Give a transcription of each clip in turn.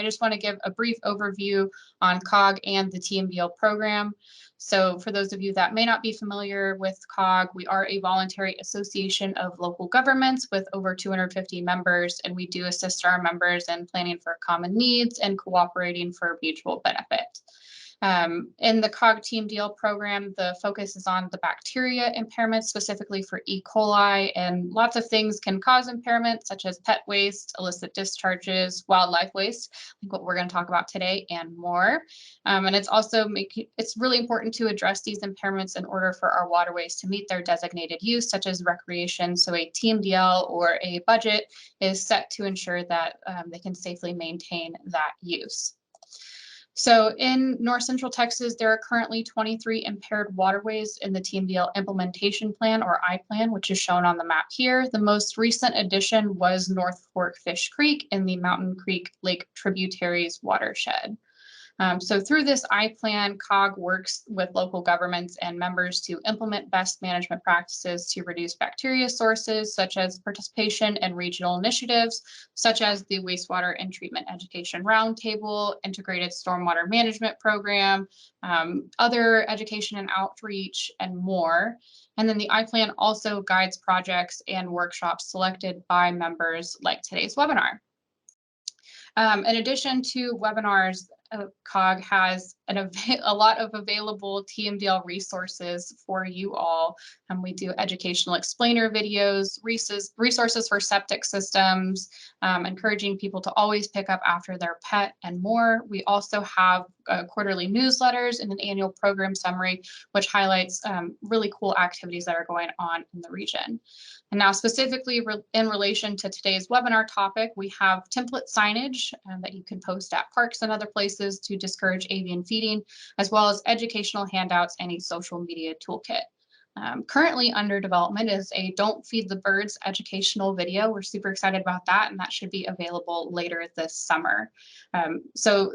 just want to give a brief overview on COG and the Tmdl program. So for those of you that may not be familiar with COG, we are a voluntary association of local governments with over 250 members, and we do assist our members in planning for common needs and cooperating for mutual benefit. In the COG Tmdl program, the focus is on the bacteria impairments, specifically for E. coli, and lots of things can cause impairments, such as pet waste, illicit discharges, wildlife waste, like what we're going to talk about today, and more. And it's really important to address these impairments in order for our waterways to meet their designated use, such as recreation. So a Tmdl or a budget is set to ensure that they can safely maintain that use. So in North Central Texas, there are currently 23 impaired waterways in the Tmdl Implementation Plan, or I-Plan, which is shown on the map here. The most recent addition was North Fork Fish Creek in the Mountain Creek Lake Tributaries watershed. So through this I-Plan, COG works with local governments and members to implement best management practices to reduce bacteria sources, such as participation in regional initiatives, such as the Wastewater and Treatment Education Roundtable, Integrated Stormwater Management Program, other education and outreach, and more. And then the I-Plan also guides projects and workshops selected by members like today's webinar. In addition to webinars, COG has a lot of available Tmdl resources for you all. We do educational explainer videos, resources for septic systems, encouraging people to always pick up after their pet, and more. We also have quarterly newsletters and an annual program summary, which highlights really cool activities that are going on in the region. And now specifically in relation to today's webinar topic, we have template signage that you can post at parks and other places to discourage avian feeding, as well as educational handouts and a social media toolkit. Currently under development is a Don't Feed the Birds educational video. We're super excited about that, and that should be available later this summer. So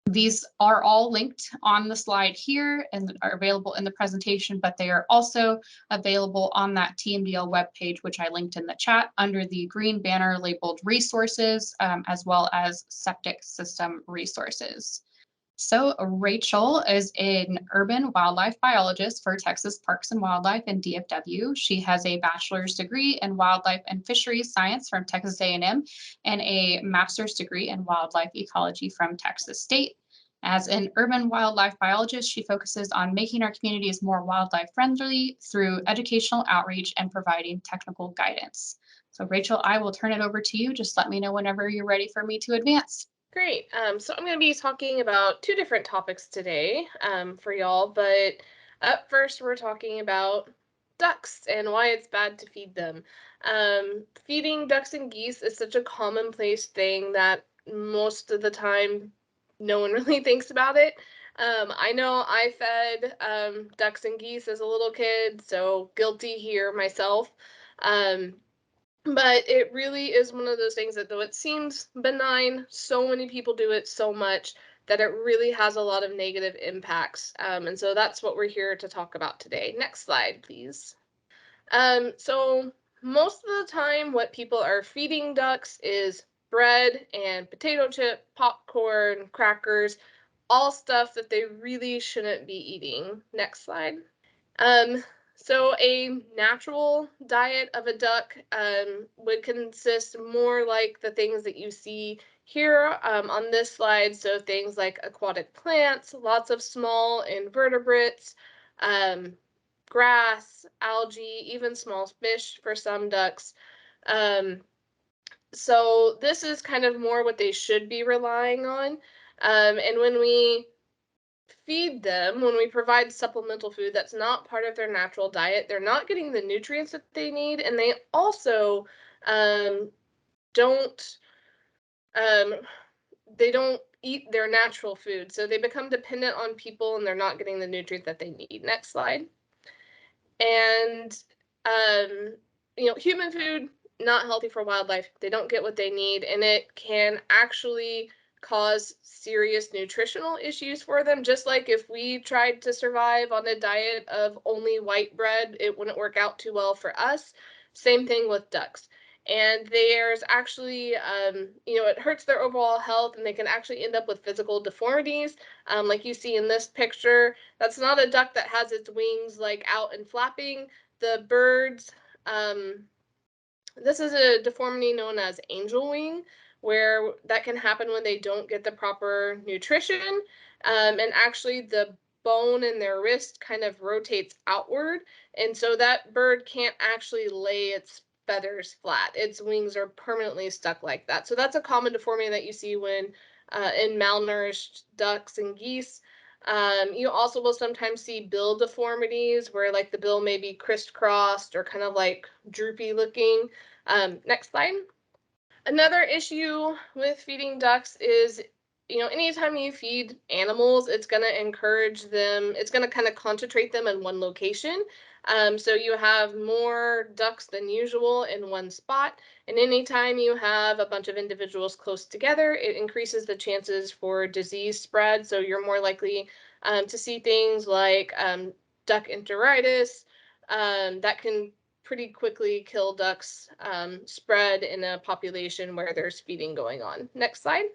these are all linked on the slide here and are available in the presentation, but they are also available on that Tmdl webpage, which I linked in the chat under the green banner labeled resources, as well as septic system resources. So Rachel is an urban wildlife biologist for Texas Parks and Wildlife and DFW. She has a bachelor's degree in wildlife and fisheries science from Texas A&M and a master's degree in wildlife ecology from Texas State. As an urban wildlife biologist, she focuses on making our communities more wildlife friendly through educational outreach and providing technical guidance. So Rachel, I will turn it over to you. Just let me know whenever you're ready for me to advance. Great. So I'm going to be talking about two different topics today for y'all, but up first we're talking about ducks and why it's bad to feed them. Feeding ducks and geese is such a commonplace thing that most of the time no one really thinks about it. I know I fed ducks and geese as a little kid, so guilty here myself. But it really is one of those things that, though it seems benign, so many people do it so much that it really has a lot of negative impacts. And so that's what we're here to talk about today. Next slide, please. So most of the time, what people are feeding ducks is bread and potato chip, popcorn, crackers, all stuff that they really shouldn't be eating. Next slide. So a natural diet of a duck would consist more like the things that you see here on this slide. So things like aquatic plants, lots of small invertebrates, grass, algae, even small fish for some ducks. So this is kind of more what they should be relying on. And when we feed them, when we provide supplemental food that's not part of their natural diet, they're not getting the nutrients that they need, and they also don't eat their natural food, so they become dependent on people and they're not getting the nutrients that they need. Next slide. And human food, not healthy for wildlife. They don't get what they need, and it can actually cause serious nutritional issues for them. Just like if we tried to survive on a diet of only white bread, it wouldn't work out too well for us. Same thing with ducks. And there's actually, it hurts their overall health, and they can actually end up with physical deformities, like you see in this picture. That's not a duck that has its wings like out and flapping. The birds, this is a deformity known as angel wing, where that can happen when they don't get the proper nutrition. And actually, the bone in their wrist kind of rotates outward. And so that bird can't actually lay its feathers flat. Its wings are permanently stuck like that. So that's a common deformity that you see when in malnourished ducks and geese. You also will sometimes see bill deformities where like the bill may be crisscrossed or kind of like droopy looking. Next slide. Another issue with feeding ducks is, anytime you feed animals, it's going to encourage them, it's going to kind of concentrate them in one location. So you have more ducks than usual in one spot. And anytime you have a bunch of individuals close together, it increases the chances for disease spread. So you're more likely to see things like duck enteritis that can pretty quickly kill ducks spread in a population where there's feeding going on. Next slide.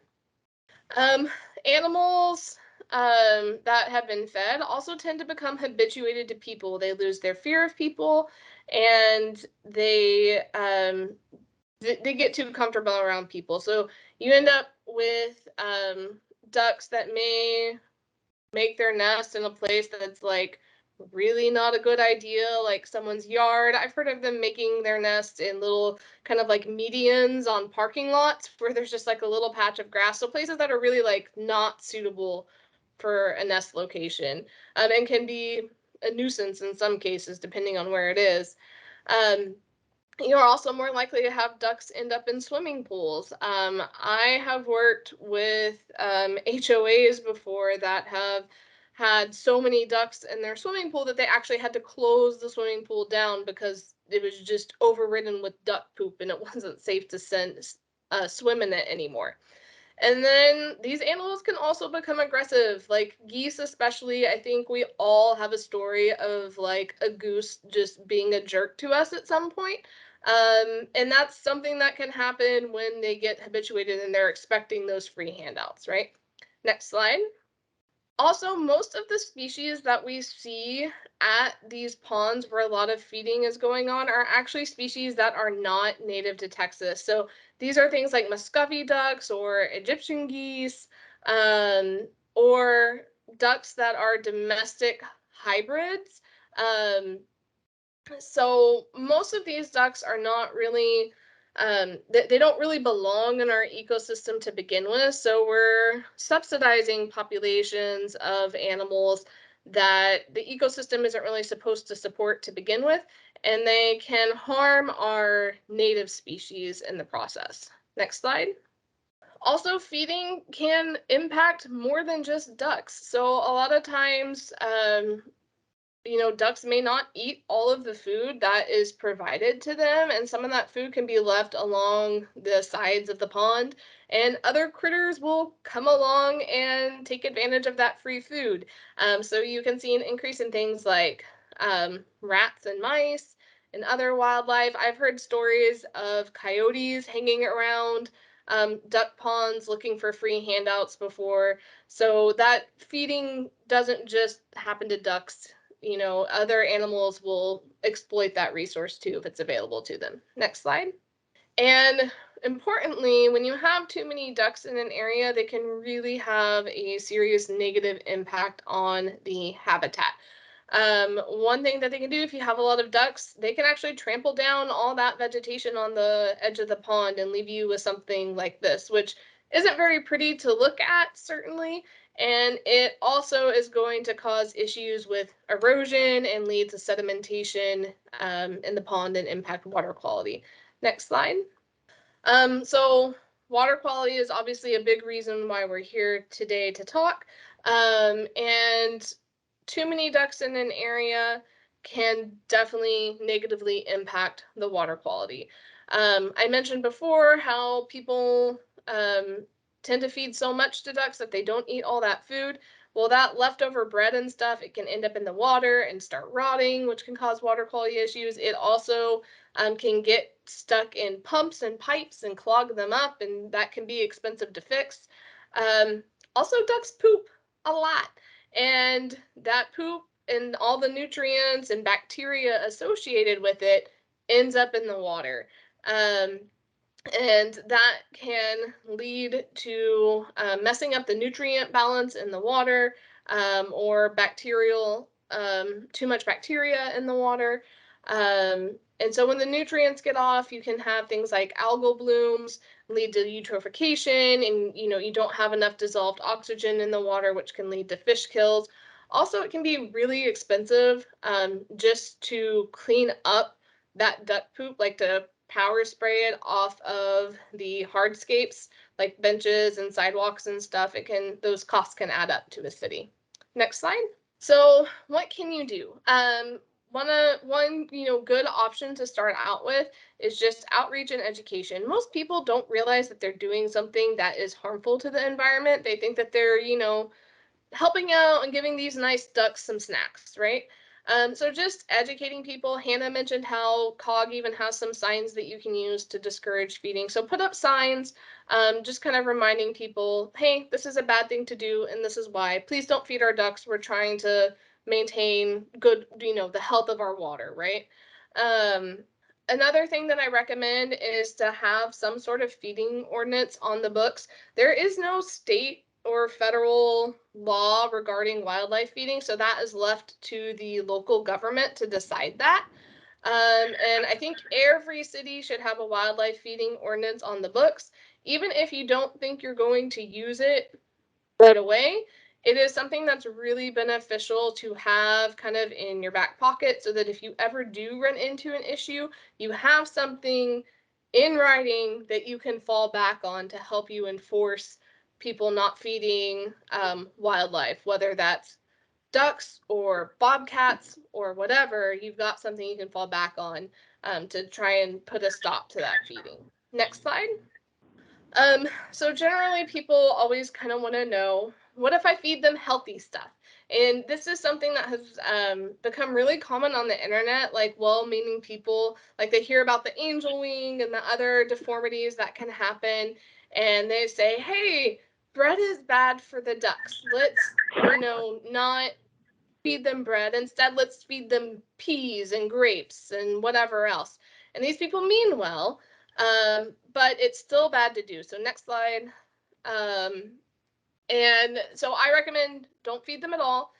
Animals that have been fed also tend to become habituated to people. They lose their fear of people, and they get too comfortable around people. So you end up with ducks that may make their nest in a place that's like really not a good idea, like someone's yard. I've heard of them making their nest in little kind of like medians on parking lots where there's just like a little patch of grass. So places that are really like not suitable for a nest location, and can be a nuisance in some cases, depending on where it is. You're also more likely to have ducks end up in swimming pools. I have worked with HOAs before that have had so many ducks in their swimming pool that they actually had to close the swimming pool down because it was just overridden with duck poop and it wasn't safe to swim in it anymore. And then these animals can also become aggressive, like geese especially. I think we all have a story of like a goose just being a jerk to us at some point. And that's something that can happen when they get habituated and they're expecting those free handouts, right? Next slide. Also, most of the species that we see at these ponds where a lot of feeding is going on are actually species that are not native to Texas. So these are things like Muscovy ducks or Egyptian geese, or ducks that are domestic hybrids. So most of these ducks are not really, they don't really belong in our ecosystem to begin with. So we're subsidizing populations of animals that the ecosystem isn't really supposed to support to begin with, and they can harm our native species in the process. Next slide. Also, feeding can impact more than just ducks. So a lot of times, ducks may not eat all of the food that is provided to them, and some of that food can be left along the sides of the pond, and other critters will come along and take advantage of that free food. So you can see an increase in things like rats and mice and other wildlife. I've heard stories of coyotes hanging around duck ponds looking for free handouts before. So that feeding doesn't just happen to ducks. Other animals will exploit that resource too if it's available to them. Next slide. And importantly, when you have too many ducks in an area, they can really have a serious negative impact on the habitat. One thing that they can do if you have a lot of ducks, they can actually trample down all that vegetation on the edge of the pond and leave you with something like this, which isn't very pretty to look at, certainly. And it also is going to cause issues with erosion and lead to sedimentation in the pond and impact water quality. Next slide. So water quality is obviously a big reason why we're here today to talk. And too many ducks in an area can definitely negatively impact the water quality. I mentioned before how people tend to feed so much to ducks that they don't eat all that food. Well, that leftover bread and stuff, it can end up in the water and start rotting, which can cause water quality issues. It also can get stuck in pumps and pipes and clog them up, and that can be expensive to fix. Also, ducks poop a lot, and that poop and all the nutrients and bacteria associated with it ends up in the water. And that can lead to messing up the nutrient balance in the water, or bacterial, too much bacteria in the water. And so when the nutrients get off, you can have things like algal blooms, lead to eutrophication, and you don't have enough dissolved oxygen in the water, which can lead to fish kills. Also, it can be really expensive just to clean up that duck poop, like to power spray it off of the hardscapes, like benches and sidewalks and stuff. Those costs can add up to a city. Next slide. So what can you do? One good option to start out with is just outreach and education. Most people don't realize that they're doing something that is harmful to the environment. They think that they're helping out and giving these nice ducks some snacks, right? So just educating people. Hannah mentioned how COG even has some signs that you can use to discourage feeding. So put up signs, just kind of reminding people, hey, this is a bad thing to do, and this is why. Please don't feed our ducks. We're trying to maintain good, the health of our water, right? Another thing that I recommend is to have some sort of feeding ordinance on the books. There is no state or federal law regarding wildlife feeding, so that is left to the local government to decide that. And I think every city should have a wildlife feeding ordinance on the books. Even if you don't think you're going to use it right away, it is something that's really beneficial to have kind of in your back pocket, so that if you ever do run into an issue, you have something in writing that you can fall back on to help you enforce people not feeding wildlife, whether that's ducks or bobcats or whatever. You've got something you can fall back on to try and put a stop to that feeding. Next slide. So generally people always kind of want to know, what if I feed them healthy stuff? And this is something that has become really common on the internet, like well-meaning people, like they hear about the angel wing and the other deformities that can happen, and they say, hey, bread is bad for the ducks. Let's, not feed them bread. Instead, let's feed them peas and grapes and whatever else. And these people mean well, but it's still bad to do. So next slide. And so I recommend don't feed them at all,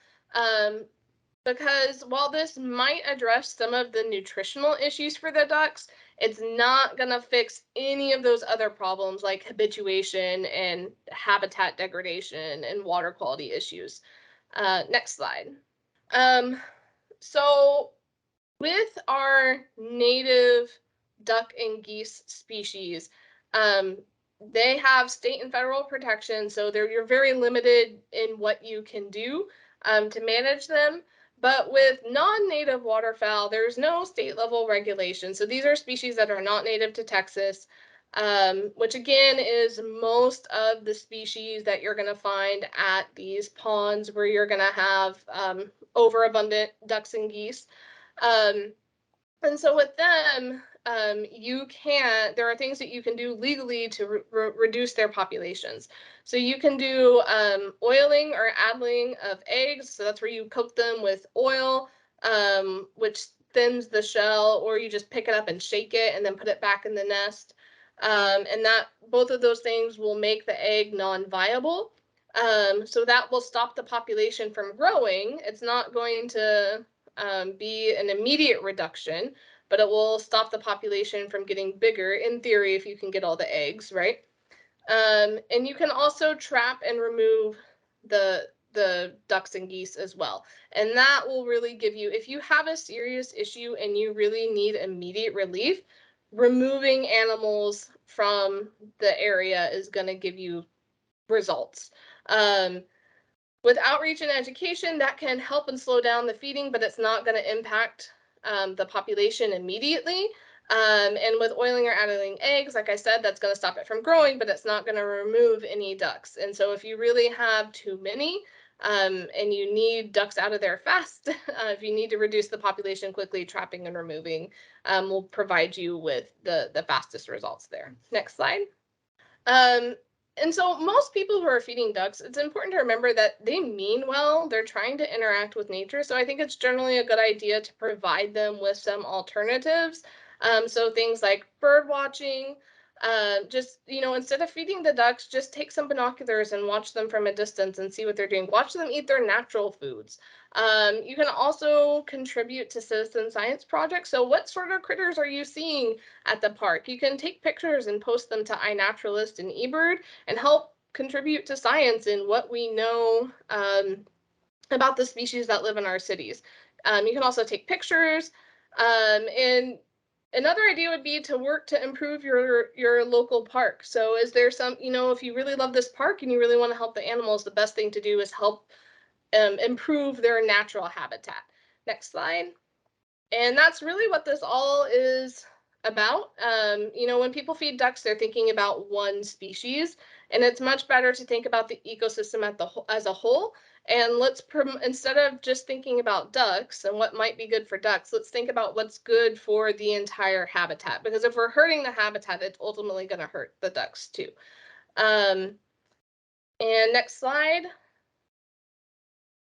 because while this might address some of the nutritional issues for the ducks, it's not going to fix any of those other problems like habituation and habitat degradation and water quality issues. Next slide. So with our native duck and geese species, they have state and federal protection, so you're very limited in what you can do to manage them. But with non-native waterfowl, there's no state level regulation. So these are species that are not native to Texas, which again is most of the species that you're going to find at these ponds where you're going to have overabundant ducks and geese. And so with them, there are things that you can do legally to reduce their populations. So you can do oiling or addling of eggs. So that's where you coat them with oil, which thins the shell, or you just pick it up and shake it and then put it back in the nest. And both of those things will make the egg non-viable. So that will stop the population from growing. It's not going to be an immediate reduction, but it will stop the population from getting bigger, in theory, if you can get all the eggs, right? And you can also trap and remove the ducks and geese as well. And that will really give you, if you have a serious issue and you really need immediate relief, removing animals from the area is going to give you results. With outreach and education, that can help and slow down the feeding, but it's not going to impact the population immediately. And with oiling or addling eggs, like I said, that's going to stop it from growing, but it's not going to remove any ducks. And so if you really have too many, and you need ducks out of there fast, if you need to reduce the population quickly, trapping and removing will provide you with the fastest results there. Next slide. And so most people who are feeding ducks, it's important to remember that they mean well. They're trying to interact with nature. So I think it's generally a good idea to provide them with some alternatives. So things like bird watching, just, instead of feeding the ducks, just take some binoculars and watch them from a distance and see what they're doing. Watch them eat their natural foods. You can also contribute to citizen science projects. So what sort of critters are you seeing at the park? You can take pictures and post them to iNaturalist and eBird and help contribute to science in what we know about the species that live in our cities. You can also take pictures, and another idea would be to work to improve your local park. So is there some, if you really love this park and you really want to help the animals, the best thing to do is help improve their natural habitat. Next slide. And that's really what this all is about. When people feed ducks, they're thinking about one species, and it's much better to think about the ecosystem as a whole. And instead of just thinking about ducks and what might be good for ducks, let's think about what's good for the entire habitat. Because if we're hurting the habitat, it's ultimately going to hurt the ducks too. And next slide.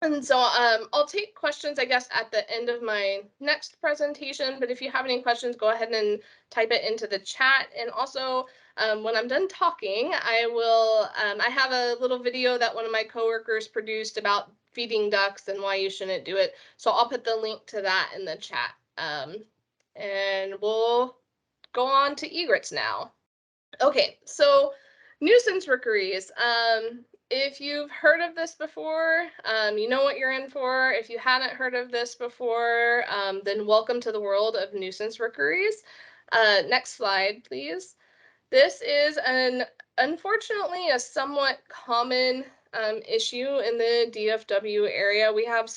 And so I'll take questions, I guess, at the end of my next presentation. But if you have any questions, go ahead and type it into the chat. And also, when I'm done talking, I have a little video that one of my coworkers produced about feeding ducks and why you shouldn't do it. So I'll put the link to that in the chat. And we'll go on to egrets now. Okay, so nuisance rookeries. If you've heard of this before, you know what you're in for. If you hadn't heard of this before, then welcome to the world of nuisance rookeries. Next slide, please. This is unfortunately a somewhat common issue in the DFW area. We have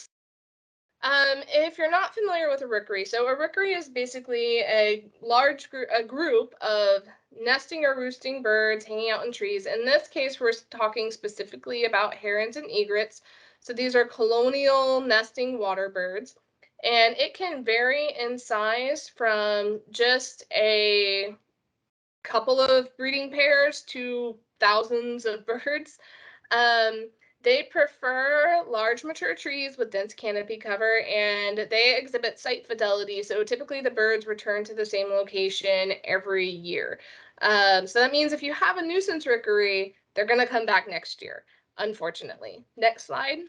if you're not familiar with a rookery, so a rookery is basically a large group of nesting or roosting birds hanging out in trees. In this case, we're talking specifically about herons and egrets. So these are colonial nesting water birds, and it can vary in size from just a couple of breeding pairs to thousands of birds. They prefer large mature trees with dense canopy cover, and they exhibit site fidelity. So typically the birds return to the same location every year. So that means if you have a nuisance rookery, they're going to come back next year, unfortunately. Next slide.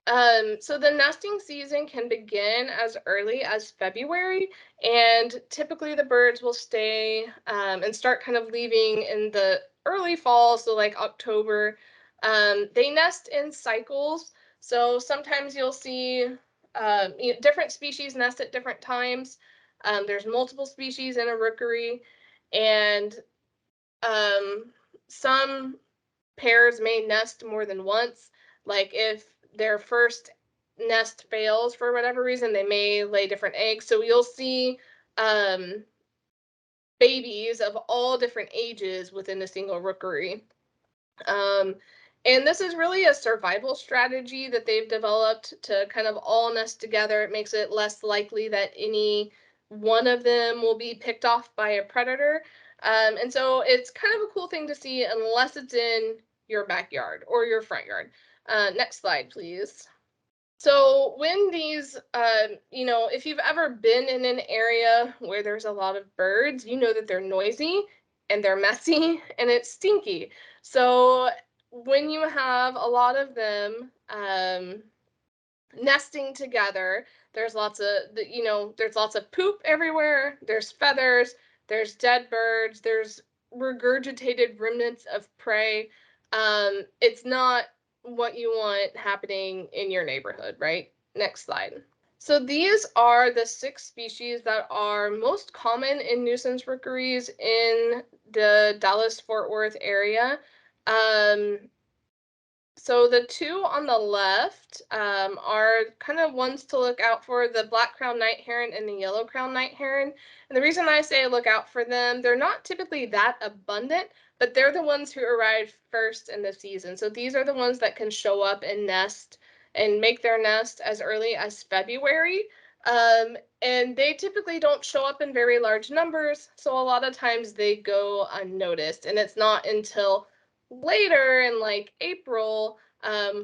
So the nesting season can begin as early as February, and typically the birds will stay and start kind of leaving in the early fall, so like October. They nest in cycles, so sometimes you'll see different species nest at different times. There's multiple species in a rookery, and some pairs may nest more than once. Like if their first nest fails for whatever reason, they may lay different eggs. So you'll see babies of all different ages within a single rookery. And this is really a survival strategy that they've developed to kind of all nest together. It makes it less likely that any one of them will be picked off by a predator. And so it's kind of a cool thing to see unless it's in your backyard or your front yard. Next slide, please. So when these, if you've ever been in an area where there's a lot of birds, you know that they're noisy and they're messy and it's stinky. So when you have a lot of them nesting together, there's lots of poop everywhere. There's feathers, there's dead birds, there's regurgitated remnants of prey. It's not what you want happening in your neighborhood, right? Next slide. So these are the 6 species that are most common in nuisance rookeries in the Dallas-Fort Worth area. So the two on the left are kind of ones to look out for, the black crowned night heron and the yellow crowned night heron. And the reason I say look out for them, they're not typically that abundant, but they're the ones who arrive first in the season. So these are the ones that can show up and nest and make their nest as early as February. And they typically don't show up in very large numbers, so a lot of times they go unnoticed. And it's not until later in like April,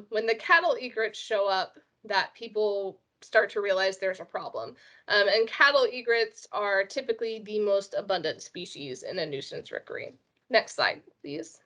when the cattle egrets show up, that people start to realize there's a problem. And cattle egrets are typically the most abundant species in a nuisance rookery. Next slide, please.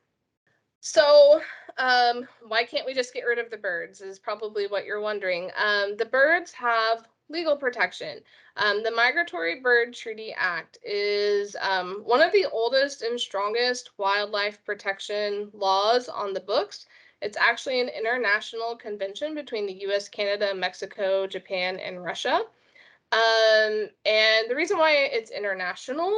So why can't we just get rid of the birds is probably what you're wondering. The birds have legal protection. The Migratory Bird Treaty Act is one of the oldest and strongest wildlife protection laws on the books. It's actually an international convention between the US, Canada, Mexico, Japan, and Russia. And the reason why it's international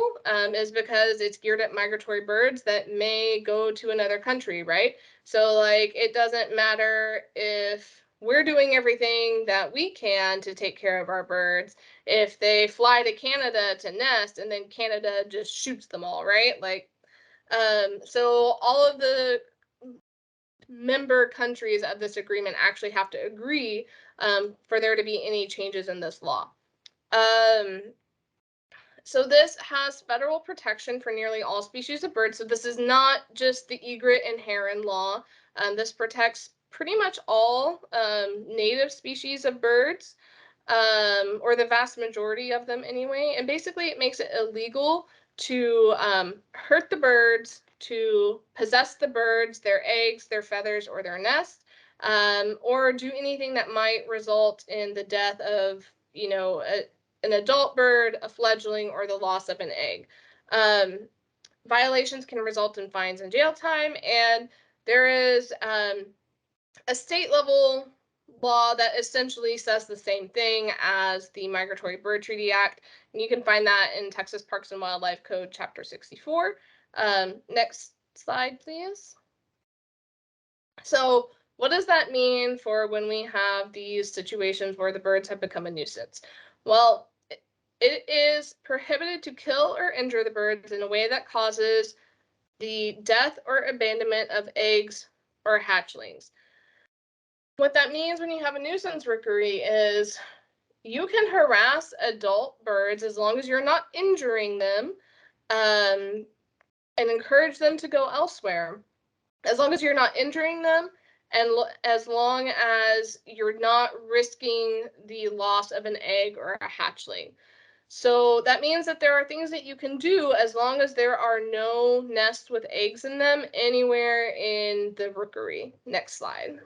is because it's geared at migratory birds that may go to another country, right? So like it doesn't matter if we're doing everything that we can to take care of our birds, if they fly to Canada to nest and then Canada just shoots them all, right? Like, so all of the member countries of this agreement actually have to agree for there to be any changes in this law. So this has federal protection for nearly all species of birds. So this is not just the egret and heron law. This protects pretty much all native species of birds, or the vast majority of them anyway. And basically it makes it illegal to hurt the birds, to possess the birds, their eggs, their feathers, or their nest, or do anything that might result in the death of, you know, an adult bird, a fledgling, or the loss of an egg. Violations can result in fines and jail time, and there is a state level law that essentially says the same thing as the Migratory Bird Treaty Act, and you can find that in Texas Parks and Wildlife Code, Chapter 64. Next slide, please. So what does that mean for when we have these situations where the birds have become a nuisance? Well, it is prohibited to kill or injure the birds in a way that causes the death or abandonment of eggs or hatchlings. What that means when you have a nuisance rookery is you can harass adult birds as long as you're not injuring them, and encourage them to go elsewhere. As long as you're not injuring them, and as long as you're not risking the loss of an egg or a hatchling. So that means that there are things that you can do as long as there are no nests with eggs in them anywhere in the rookery. Next slide.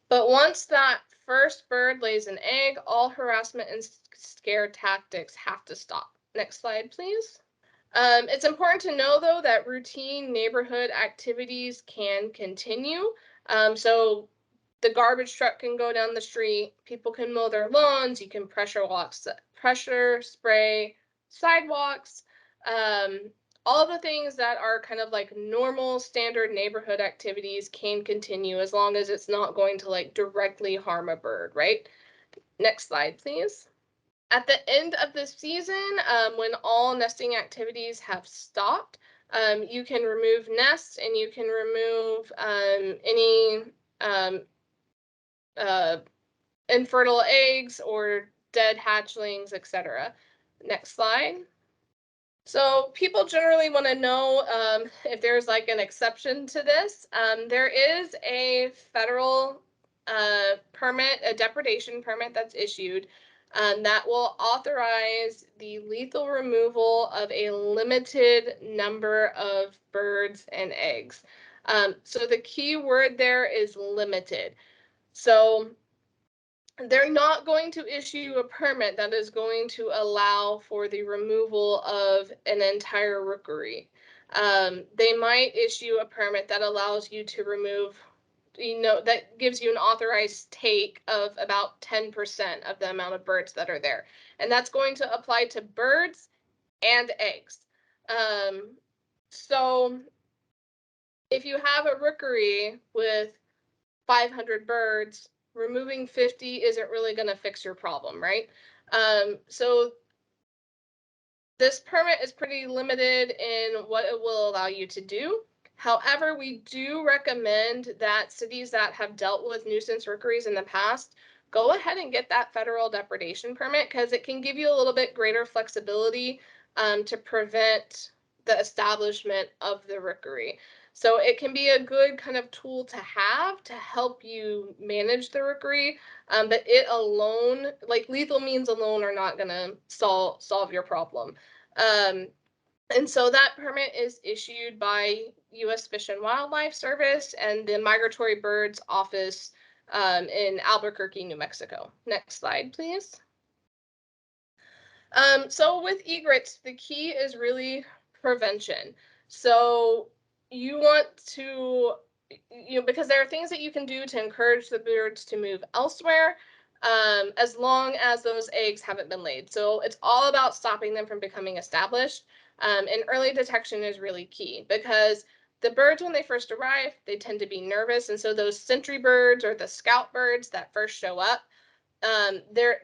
But once that first bird lays an egg, all harassment and scare tactics have to stop. Next slide, please. It's important to know, though, that routine neighborhood activities can continue. So the garbage truck can go down the street, people can mow their lawns, you can pressure spray sidewalks, all the things that are kind of like normal standard neighborhood activities can continue as long as it's not going to like directly harm a bird, right? Next slide, please. At the end of the season, when all nesting activities have stopped, you can remove nests and you can remove any infertile eggs or dead hatchlings, etc. Next slide. So people generally want to know if there's like an exception to this. There is a federal permit, a depredation permit that's issued that will authorize the lethal removal of a limited number of birds and eggs. So the key word there is limited. So they're not going to issue a permit that is going to allow for the removal of an entire rookery. They might issue a permit that allows you to remove, that gives you an authorized take of about 10% of the amount of birds that are there. And that's going to apply to birds and eggs. So if you have a rookery with 500 birds, removing 50 isn't really going to fix your problem, right? So this permit is pretty limited in what it will allow you to do. However, we do recommend that cities that have dealt with nuisance rookeries in the past go ahead and get that federal depredation permit, because it can give you a little bit greater flexibility to prevent the establishment of the rookery. So it can be a good kind of tool to have to help you manage the rookery, but it alone, like lethal means alone, are not going to solve your problem. And so that permit is issued by U.S. Fish and Wildlife Service and the Migratory Birds Office in Albuquerque, New Mexico. Next slide, please. So with egrets, the key is really prevention. So you want to, because there are things that you can do to encourage the birds to move elsewhere, as long as those eggs haven't been laid. So it's all about stopping them from becoming established. And early detection is really key, because the birds, when they first arrive, they tend to be nervous. And so those sentry birds or the scout birds that first show up, they're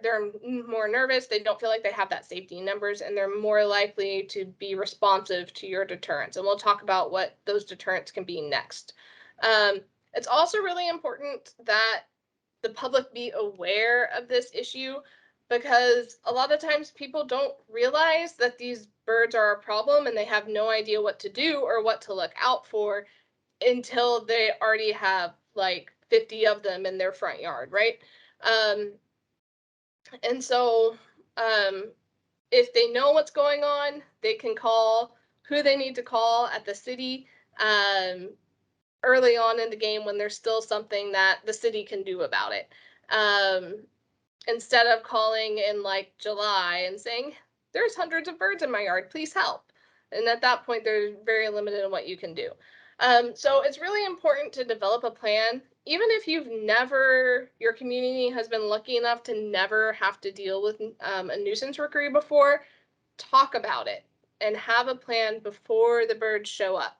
more nervous. They don't feel like they have that safety in numbers, and they're more likely to be responsive to your deterrents. And we'll talk about what those deterrents can be next. It's also really important that the public be aware of this issue, because a lot of times people don't realize that these birds are a problem, and they have no idea what to do or what to look out for until they already have like 50 of them in their front yard, right? And so if they know what's going on, they can call who they need to call at the city early on in the game, when there's still something that the city can do about it. Instead of calling in like July and saying, there's hundreds of birds in my yard, please help. And at that point, they're very limited in what you can do. So it's really important to develop a plan, even if your community has been lucky enough to never have to deal with a nuisance rookery before. Talk about it and have a plan before the birds show up.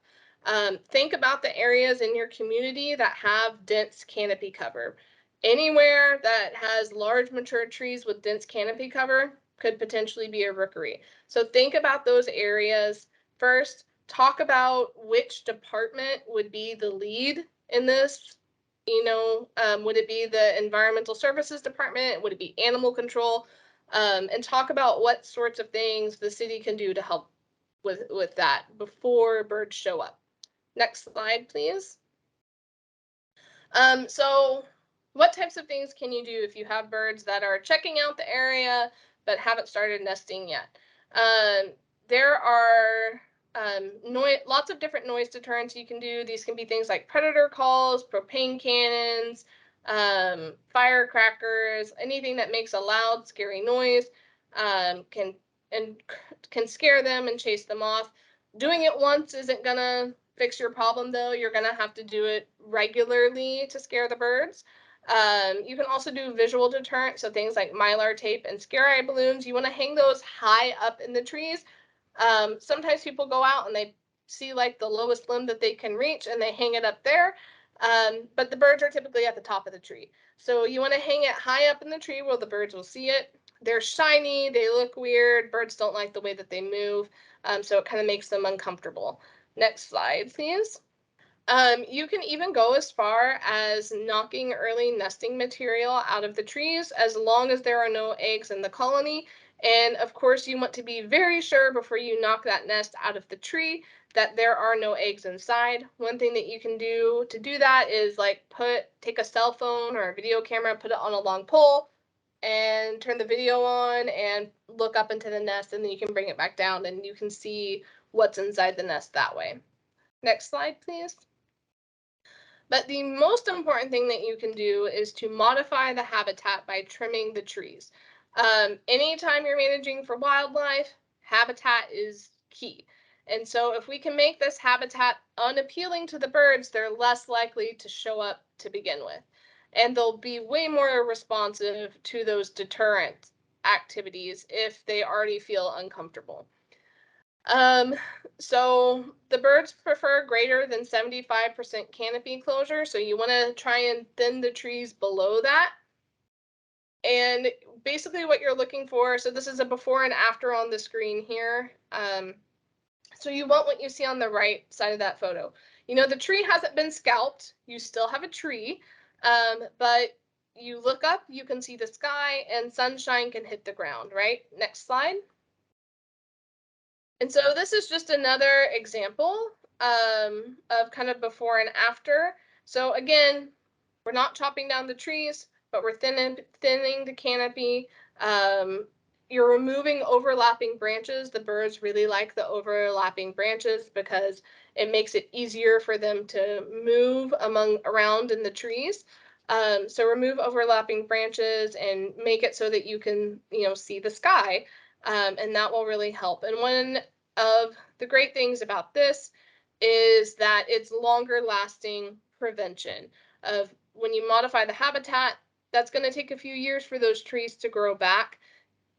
Think about the areas in your community that have dense canopy cover. Anywhere that has large mature trees with dense canopy cover could potentially be a rookery. So think about those areas first. Talk about which department would be the lead in this. Would it be the Environmental Services Department? Would it be Animal Control? And talk about what sorts of things the city can do to help with that before birds show up. Next slide, please. So what types of things can you do if you have birds that are checking out the area but haven't started nesting yet? There are lots of different noise deterrents you can do. These can be things like predator calls, propane cannons, firecrackers, anything that makes a loud, scary noise can scare them and chase them off. Doing it once isn't gonna fix your problem, though. You're gonna have to do it regularly to scare the birds. You can also do visual deterrent, so things like mylar tape and scare eye balloons. You want to hang those high up in the trees. Sometimes people go out and they see like the lowest limb that they can reach and they hang it up there. But the birds are typically at the top of the tree. So you want to hang it high up in the tree where the birds will see it. They're shiny, they look weird. Birds don't like the way that they move, so it kind of makes them uncomfortable. Next slide, please. You can even go as far as knocking early nesting material out of the trees, as long as there are no eggs in the colony. And of course, you want to be very sure before you knock that nest out of the tree that there are no eggs inside. One thing that you can do to do that is like take a cell phone or a video camera, put it on a long pole, and turn the video on and look up into the nest, and then you can bring it back down and you can see what's inside the nest that way. Next slide, please. But the most important thing that you can do is to modify the habitat by trimming the trees. Anytime you're managing for wildlife, habitat is key. And so if we can make this habitat unappealing to the birds, they're less likely to show up to begin with. And they'll be way more responsive to those deterrent activities if they already feel uncomfortable. So the birds prefer greater than 75% canopy closure, so you want to try and thin the trees below that. And basically what you're looking for, so this is a before and after on the screen here. So you want what you see on the right side of that photo. You know, the tree hasn't been scalped. You still have a tree, but you look up, you can see the sky, and sunshine can hit the ground, right? Next slide. And so this is just another example of kind of before and after. So again, we're not chopping down the trees, but we're thinning the canopy. You're removing overlapping branches. The birds really like the overlapping branches because it makes it easier for them to move around in the trees. So remove overlapping branches and make it so that you can, see the sky. And that will really help. And one of the great things about this is that it's longer lasting prevention of when you modify the habitat, that's going to take a few years for those trees to grow back.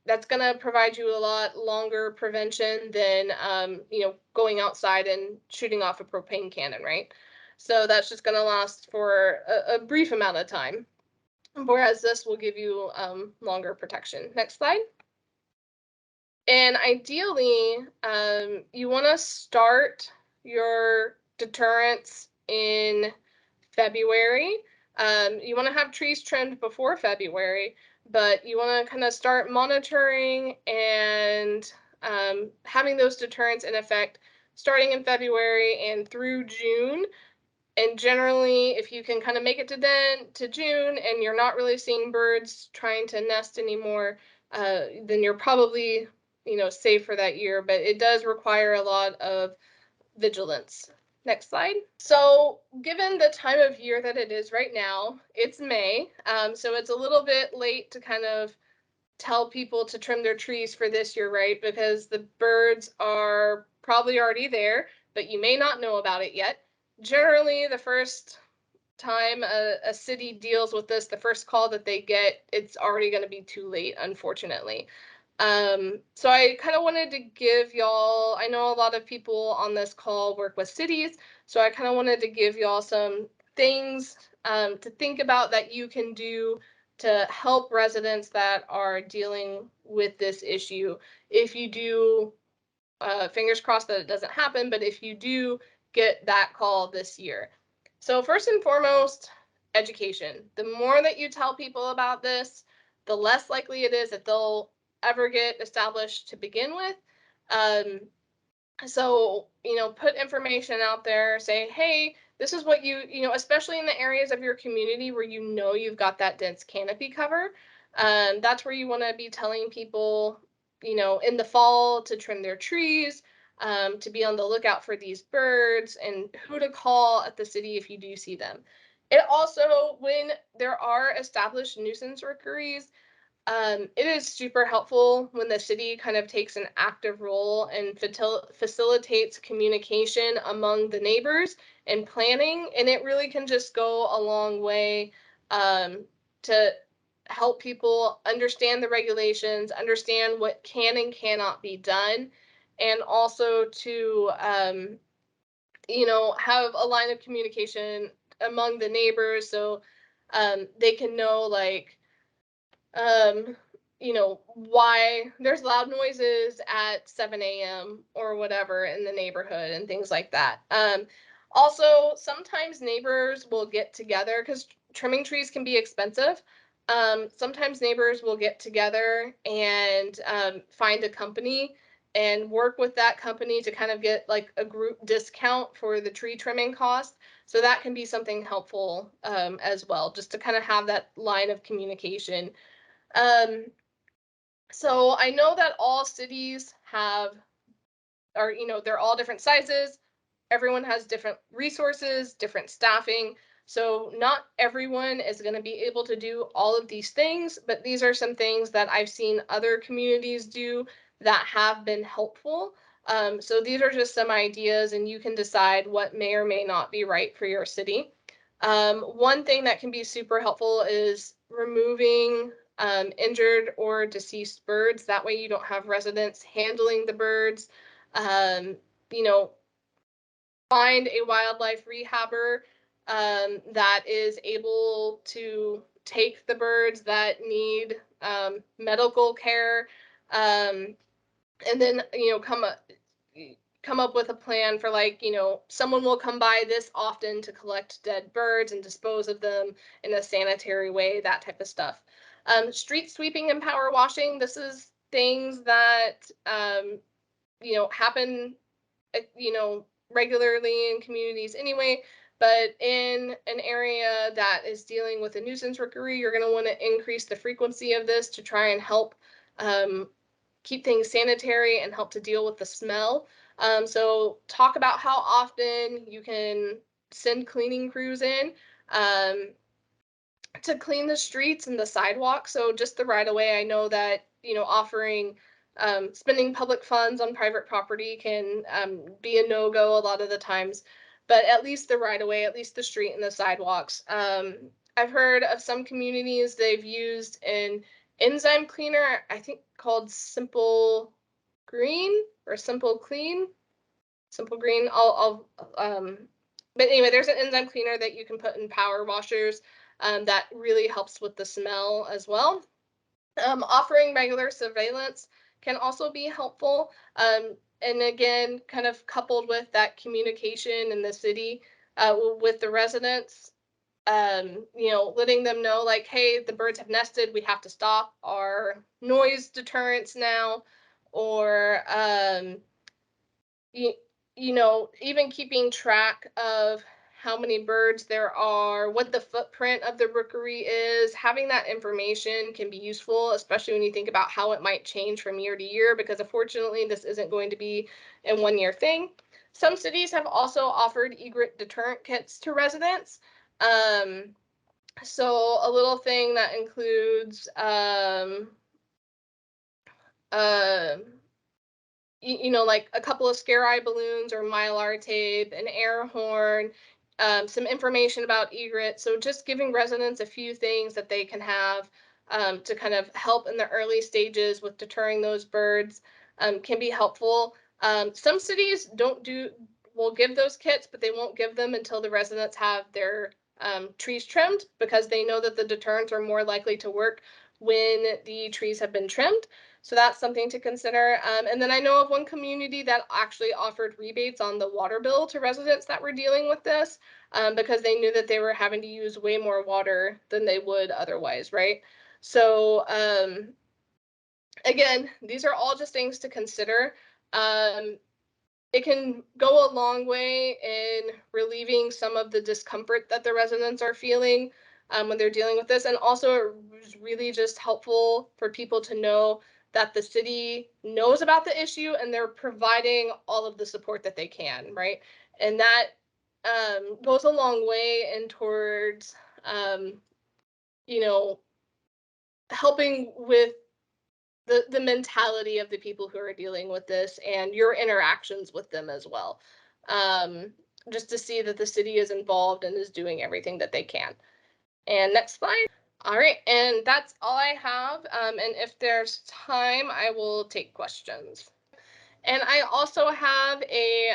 That's going to provide you a lot longer prevention than, going outside and shooting off a propane cannon, right? So that's just going to last for a brief amount of time, whereas this will give you longer protection. Next slide. And ideally, you want to start your deterrents in February. You want to have trees trimmed before February, but you want to kind of start monitoring and having those deterrents in effect starting in February and through June. And generally, if you can kind of make it to June and you're not really seeing birds trying to nest anymore, then you're probably, safe for that year. But it does require a lot of vigilance. Next slide. So given the time of year that it is right now, it's May, so it's a little bit late to kind of tell people to trim their trees for this year, right? Because the birds are probably already there, but you may not know about it yet. Generally, the first time a city deals with this, the first call that they get, it's already going to be too late, unfortunately. So I kind of wanted to give y'all, I know a lot of people on this call work with cities, so I kind of wanted to give y'all some things to think about that you can do to help residents that are dealing with this issue. If you do, fingers crossed that it doesn't happen, but if you do get that call this year. So first and foremost, education. The more that you tell people about this, the less likely it is that they'll ever get established to begin with. So, put information out there, say, hey, this is what especially in the areas of your community where you've got that dense canopy cover. That's where you want to be telling people, in the fall to trim their trees, to be on the lookout for these birds and who to call at the city if you do see them. It also, when there are established nuisance rookeries, it is super helpful when the city kind of takes an active role and facilitates communication among the neighbors and planning, and it really can just go a long way to help people understand the regulations, understand what can and cannot be done, and also to have a line of communication among the neighbors so they can know, like, why there's loud noises at 7 a.m. or whatever in the neighborhood and things like that. Also, sometimes neighbors will get together because trimming trees can be expensive. Sometimes neighbors will get together and find a company and work with that company to kind of get like a group discount for the tree trimming cost. So that can be something helpful as well, just to kind of have that line of communication. So I know that all cities they're all different sizes. Everyone has different resources, different staffing. So not everyone is going to be able to do all of these things, but these are some things that I've seen other communities do that have been helpful. So these are just some ideas, and you can decide what may or may not be right for your city. One thing that can be super helpful is removing injured or deceased birds. That way you don't have residents handling the birds. You know, find a wildlife rehabber that is able to take the birds that need medical care, and then come up with a plan for, like, someone will come by this often to collect dead birds and dispose of them in a sanitary way, that type of stuff. Street sweeping and power washing, this is things that happen regularly in communities anyway, but in an area that is dealing with a nuisance rookery, you're going to want to increase the frequency of this to try and help keep things sanitary and help to deal with the smell. So talk about how often you can send cleaning crews in to clean the streets and the sidewalks. So just the right of way, I know that, offering spending public funds on private property can be a no-go a lot of the times, but at least the right of way, at least the street and the sidewalks. I've heard of some communities, they've used an enzyme cleaner, I think called Simple Green or Simple Clean. Simple Green. But anyway, there's an enzyme cleaner that you can put in power washers that really helps with the smell as well. Offering regular surveillance can also be helpful. And again, kind of coupled with that communication in the city with the residents, letting them know, like, hey, the birds have nested, we have to stop our noise deterrents now, or even keeping track of how many birds there are, what the footprint of the rookery is. Having that information can be useful, especially when you think about how it might change from year to year, because unfortunately this isn't going to be a one-year thing. Some cities have also offered egret deterrent kits to residents. So a little thing that includes like a couple of scare eye balloons or mylar tape, an air horn, some information about egret. So just giving residents a few things that they can have to kind of help in the early stages with deterring those birds can be helpful. Some cities will give those kits, but they won't give them until the residents have their trees trimmed, because they know that the deterrents are more likely to work when the trees have been trimmed. So that's something to consider. And then I know of one community that actually offered rebates on the water bill to residents that were dealing with this because they knew that they were having to use way more water than they would otherwise, right? So again, these are all just things to consider. It can go a long way in relieving some of the discomfort that the residents are feeling when they're dealing with this. And also, it was really just helpful for people to know that the city knows about the issue and they're providing all of the support that they can, right? And that goes a long way in towards, helping with the mentality of the people who are dealing with this and your interactions with them as well. Just to see that the city is involved and is doing everything that they can. And next slide. All right, and that's all I have. And if there's time, I will take questions. And I also have a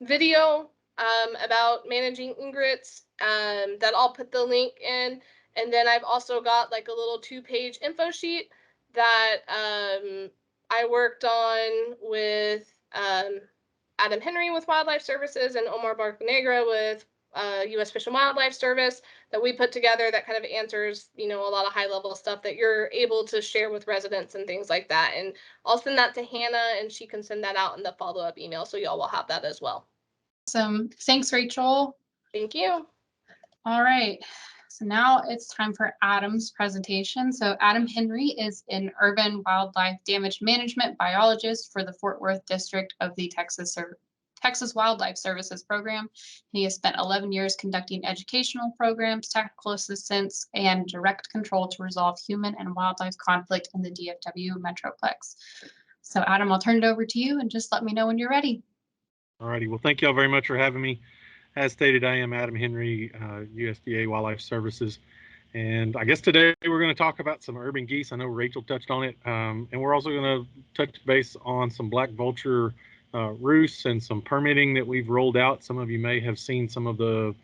video about managing egrets that I'll put the link in. And then I've also got like a little 2-page info sheet that I worked on with Adam Henry with Wildlife Services and Omar Barcanegra with U.S. Fish and Wildlife Service that we put together that kind of answers, a lot of high-level stuff that you're able to share with residents and things like that. And I'll send that to Hannah, and she can send that out in the follow-up email, so y'all will have that as well. Awesome. Thanks, Rachel. Thank you. All right. So now it's time for Adam's presentation. So Adam Henry is an urban wildlife damage management biologist for the Fort Worth district of the Texas Wildlife Services program. He has spent 11 years conducting educational programs, technical assistance, and direct control to resolve human and wildlife conflict in the DFW Metroplex. So Adam, I'll turn it over to you and just let me know when you're ready. All righty. Well, thank you all very much for having me. As stated, I am Adam Henry, USDA Wildlife Services, And I guess today we're going to talk about some urban geese. I know Rachel touched on it. And we're also going to touch base on some black vulture roosts and some permitting that we've rolled out. Some of you may have seen some of the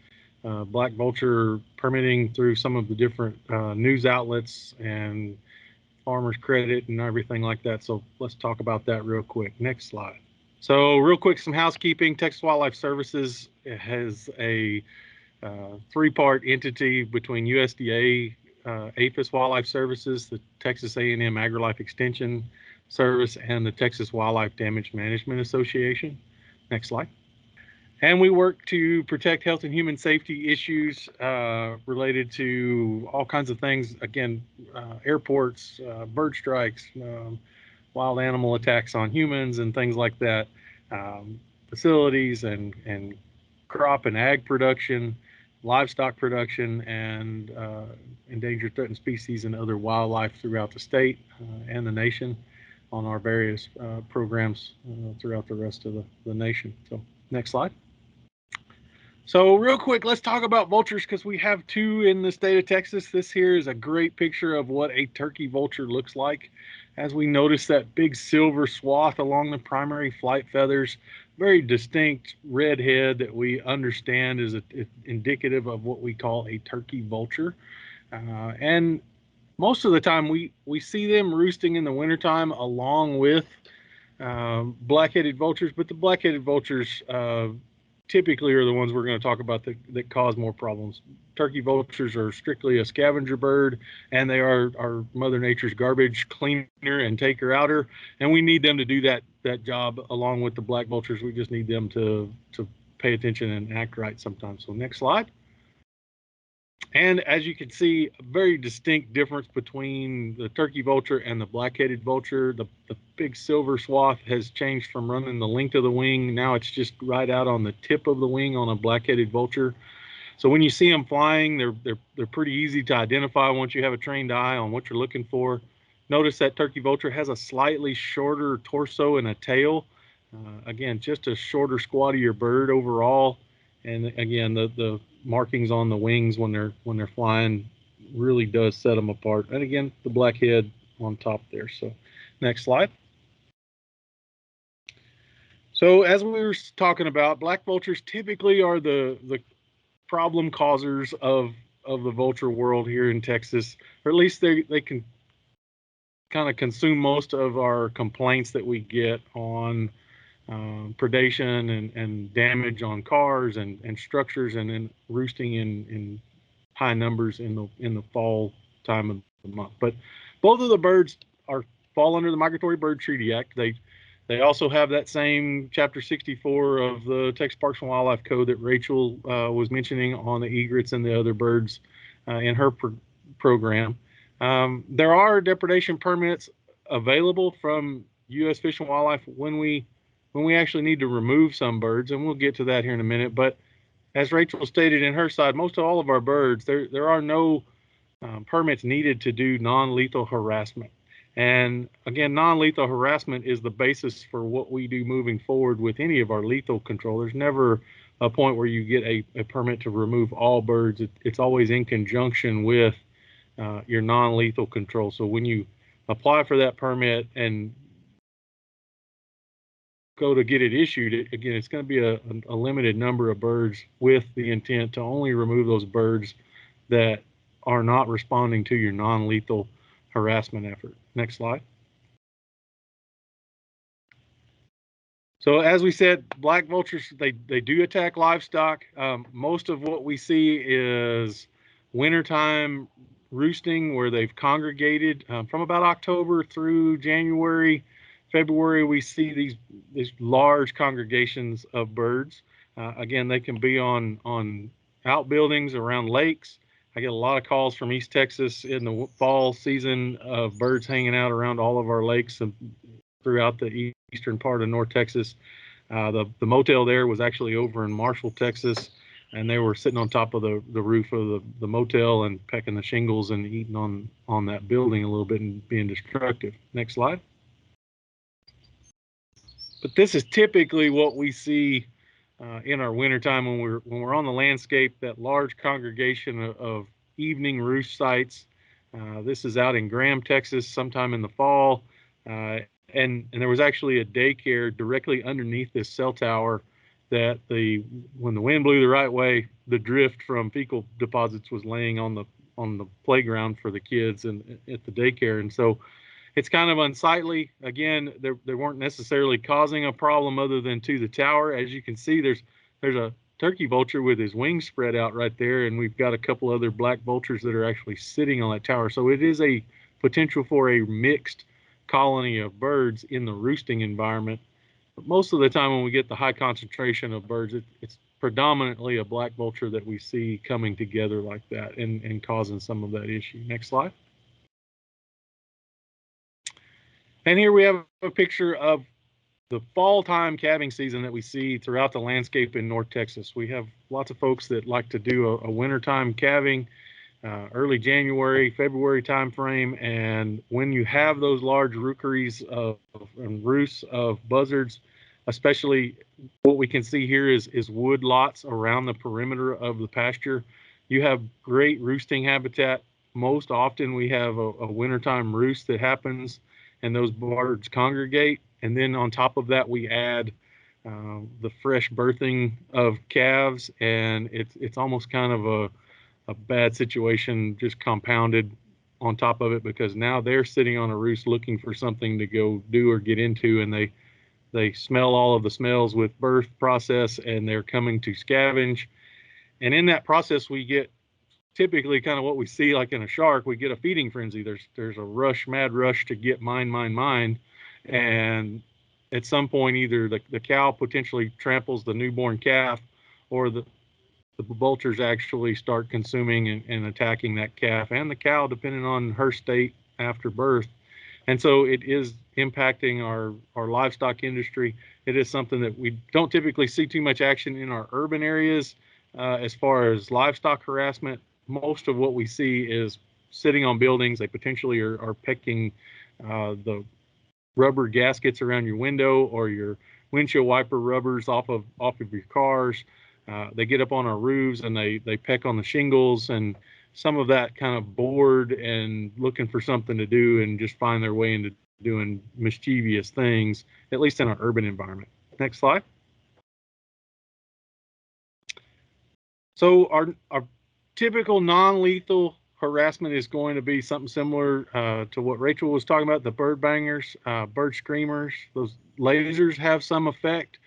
black vulture permitting through some of the different news outlets and Farmers Credit and everything like that. So let's talk about that real quick. Next slide. So real quick, some housekeeping. Texas Wildlife Services has a three-part entity between USDA, APHIS Wildlife Services, the Texas A&M AgriLife Extension Service, and the Texas Wildlife Damage Management Association. Next slide. And we work to protect health and human safety issues related to all kinds of things. Again, airports, bird strikes, wild animal attacks on humans and things like that, facilities and crop and ag production, livestock production, and endangered threatened species and other wildlife throughout the state and the nation on our various programs throughout the rest of the nation. So next slide. So real quick, let's talk about vultures because we have two in the state of Texas. This here is a great picture of what a turkey vulture looks like. As we notice that big silver swath along the primary flight feathers, very distinct red head that we understand is indicative of what we call a turkey vulture. And most of the time we see them roosting in the wintertime along with black-headed vultures, but the black-headed vultures typically are the ones we're going to talk about that cause more problems. Turkey vultures are strictly a scavenger bird, and they are Mother Nature's garbage cleaner and taker outer, and we need them to do that job along with the black vultures. We just need them to pay attention and act right sometimes. So next slide. And as you can see, a very distinct difference between the turkey vulture and the black-headed vulture. The big silver swath has changed from running the length of the wing. Now it's just right out on the tip of the wing on a black-headed vulture. So when you see them flying, they're pretty easy to identify once you have a trained eye on what you're looking for. Notice that turkey vulture has a slightly shorter torso and a tail. Again, just a shorter, squattier bird overall. And again, the markings on the wings when they're flying really does set them apart. And again, the black head on top there. So next slide. So as we were talking about, black vultures typically are the problem causers of the vulture world here in Texas, or at least they can kind of consume most of our complaints that we get on predation and damage on cars and structures, and then roosting in high numbers in the fall time of the month. But both of the birds fall under the Migratory Bird Treaty Act. They also have that same Chapter 64 of the Texas Parks and Wildlife Code that Rachel was mentioning on the egrets and the other birds in her program. There are depredation permits available from U.S. Fish and Wildlife when we actually need to remove some birds, and we'll get to that here in a minute. But as Rachel stated in her side, most of all of our birds, there are no permits needed to do non-lethal harassment. And again, non-lethal harassment is the basis for what we do moving forward with any of our lethal control. There's never a point where you get a permit to remove all birds. It's always in conjunction with your non-lethal control. So when you apply for that permit and go to get it issued, again, it's going to be a limited number of birds with the intent to only remove those birds that are not responding to your non-lethal harassment effort. Next slide. So as we said, black vultures, they do attack livestock. Most of what we see is wintertime roosting where they've congregated from about October through January. February, we see these large congregations of birds. Again, they can be on outbuildings around lakes. I get a lot of calls from East Texas in the fall season of birds hanging out around all of our lakes and throughout the eastern part of North Texas. The motel there was actually over in Marshall, Texas, and they were sitting on top of the roof of the motel and pecking the shingles and eating on that building a little bit and being destructive. Next slide. But this is typically what we see in our wintertime when we're on the landscape, that large congregation of evening roost sites. This is out in Graham, Texas, sometime in the fall. And there was actually a daycare directly underneath this cell tower that when the wind blew the right way, the drift from fecal deposits was laying on the playground for the kids and at the daycare. And so it's kind of unsightly. Again, they weren't necessarily causing a problem other than to the tower. As you can see, there's a turkey vulture with his wings spread out right there, and we've got a couple other black vultures that are actually sitting on that tower. So it is a potential for a mixed colony of birds in the roosting environment. But most of the time when we get the high concentration of birds, it's predominantly a black vulture that we see coming together like that and causing some of that issue. Next slide. And here we have a picture of the fall time calving season that we see throughout the landscape in North Texas. We have lots of folks that like to do a wintertime calving, early January, February timeframe. And when you have those large rookeries and roosts of buzzards, especially what we can see here is wood lots around the perimeter of the pasture, you have great roosting habitat. Most often we have a wintertime roost that happens and those birds congregate. And then on top of that, we add the fresh birthing of calves, and it's almost kind of a bad situation just compounded on top of it, because now they're sitting on a roost looking for something to go do or get into, and they smell all of the smells with birth process, and they're coming to scavenge. And in that process, we get typically kind of what we see like in a shark. We get a feeding frenzy. There's a mad rush to get mine. And at some point, either the cow potentially tramples the newborn calf, or the vultures actually start consuming and attacking that calf and the cow, depending on her state after birth. And so it is impacting our livestock industry. It is something that we don't typically see too much action in our urban areas as far as livestock harassment. Most of what we see is sitting on buildings. They potentially are pecking the rubber gaskets around your window or your windshield wiper rubbers off of your cars. They get up on our roofs and they peck on the shingles, and some of that kind of bored and looking for something to do and just find their way into doing mischievous things, at least in our urban environment. Next slide. So our typical non-lethal harassment is going to be something similar to what Rachel was talking about, the bird bangers, bird screamers. Those lasers have some effect.